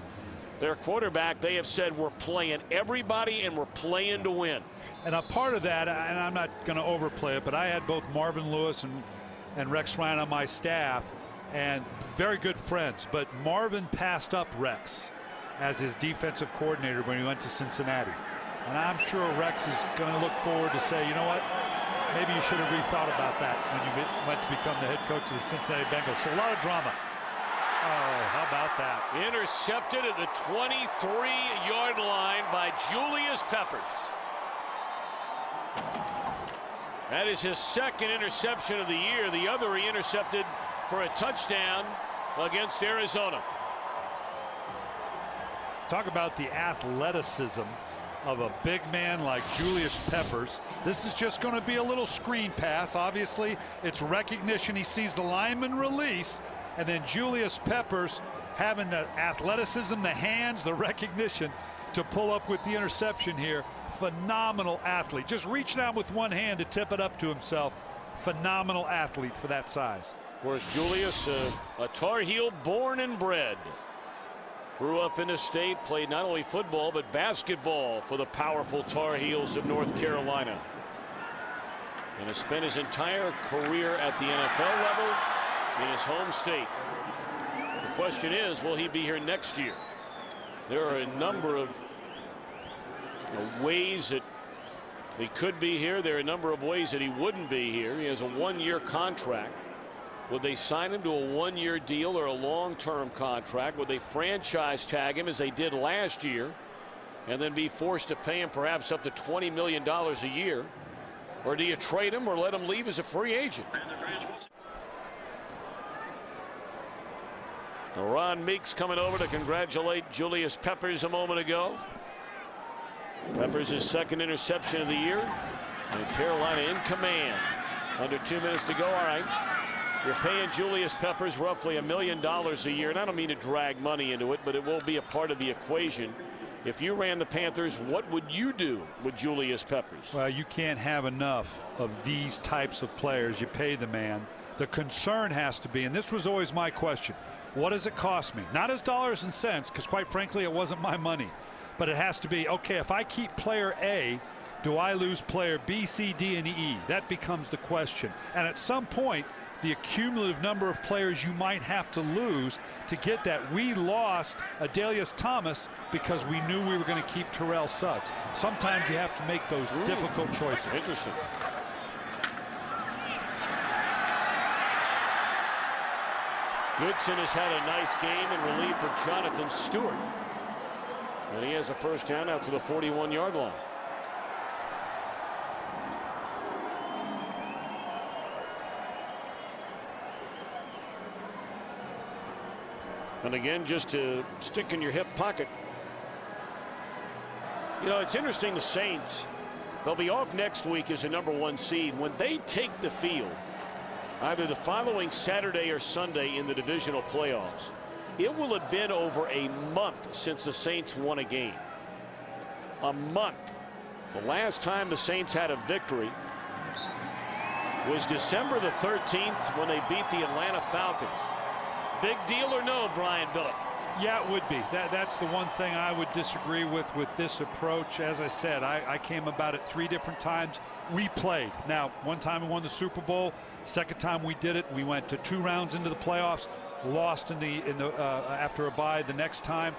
their quarterback, they have said we're playing everybody and we're playing to win. And a part of that, and I'm not going to overplay it, but I had both Marvin Lewis and Rex Ryan on my staff, and very good friends. But Marvin passed up Rex as his defensive coordinator when he went to Cincinnati. And I'm sure Rex is going to look forward to say, you know what, maybe you should have rethought about that when you went to become the head coach of the Cincinnati Bengals. So a lot of drama. Oh, how about that? Intercepted at the 23-yard line by Julius Peppers. That is his second interception of the year. The other he intercepted for a touchdown against Arizona. Talk about the athleticism of a big man like Julius Peppers. This is just going to be a little screen pass. Obviously, it's recognition. He sees the lineman release, and then Julius Peppers having the athleticism, the hands, the recognition to pull up with the interception here. Phenomenal athlete. Just reaching out with one hand to tip it up to himself. Phenomenal athlete for that size. Of course, Julius, a Tar Heel born and bred. Grew up in the state, played not only football but basketball for the powerful Tar Heels of North Carolina. And has spent his entire career at the NFL level in his home state. The question is, will he be here next year? There are a number of ways that he could be here. There are a number of ways that he wouldn't be here. He has a one-year contract. Would they sign him to a one-year deal or a long-term contract? Would they franchise tag him as they did last year and then be forced to pay him perhaps up to $20 million a year? Or do you trade him or let him leave as a free agent? Ron Meeks coming over to congratulate Julius Peppers a moment ago. Peppers' his second interception of the year. And Carolina in command. Under 2 minutes to go. All right. You're paying Julius Peppers roughly $1 million a year. And I don't mean to drag money into it, but it will be a part of the equation. If you ran the Panthers, what would you do with Julius Peppers? Well, you can't have enough of these types of players. You pay the man. The concern has to be, and this was always my question, what does it cost me? Not as dollars and cents, because quite frankly, it wasn't my money. But it has to be, okay, if I keep player A, do I lose player B, C, D, and E? That becomes the question. And at some point, the accumulative number of players you might have to lose to get that. We lost Adalius Thomas because we knew we were going to keep Terrell Suggs. Sometimes you have to make those difficult choices. Interesting. Goodson has had a nice game in relief for Jonathan Stewart. And he has a first down out to the 41-yard line. And again, just to stick in your hip pocket. You know, it's interesting, the Saints, they'll be off next week as a #1 seed. When they take the field, either the following Saturday or Sunday in the divisional playoffs, it will have been over a month since the Saints won a game. A month. The last time the Saints had a victory was December the 13th when they beat the Atlanta Falcons. Big deal or no, Brian Billick? Yeah, it would be. That's the one thing I would disagree with this approach. As I said, I came about it 3 different times. We played. Now, one time we won the Super Bowl. Second time we did it, we went to 2 rounds into the playoffs, lost after a bye the next time.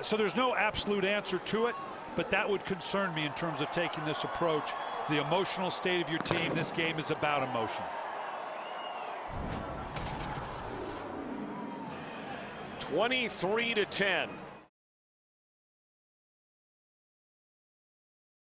So there's no absolute answer to it, but that would concern me in terms of taking this approach. The emotional state of your team. This game is about emotion. 23-10.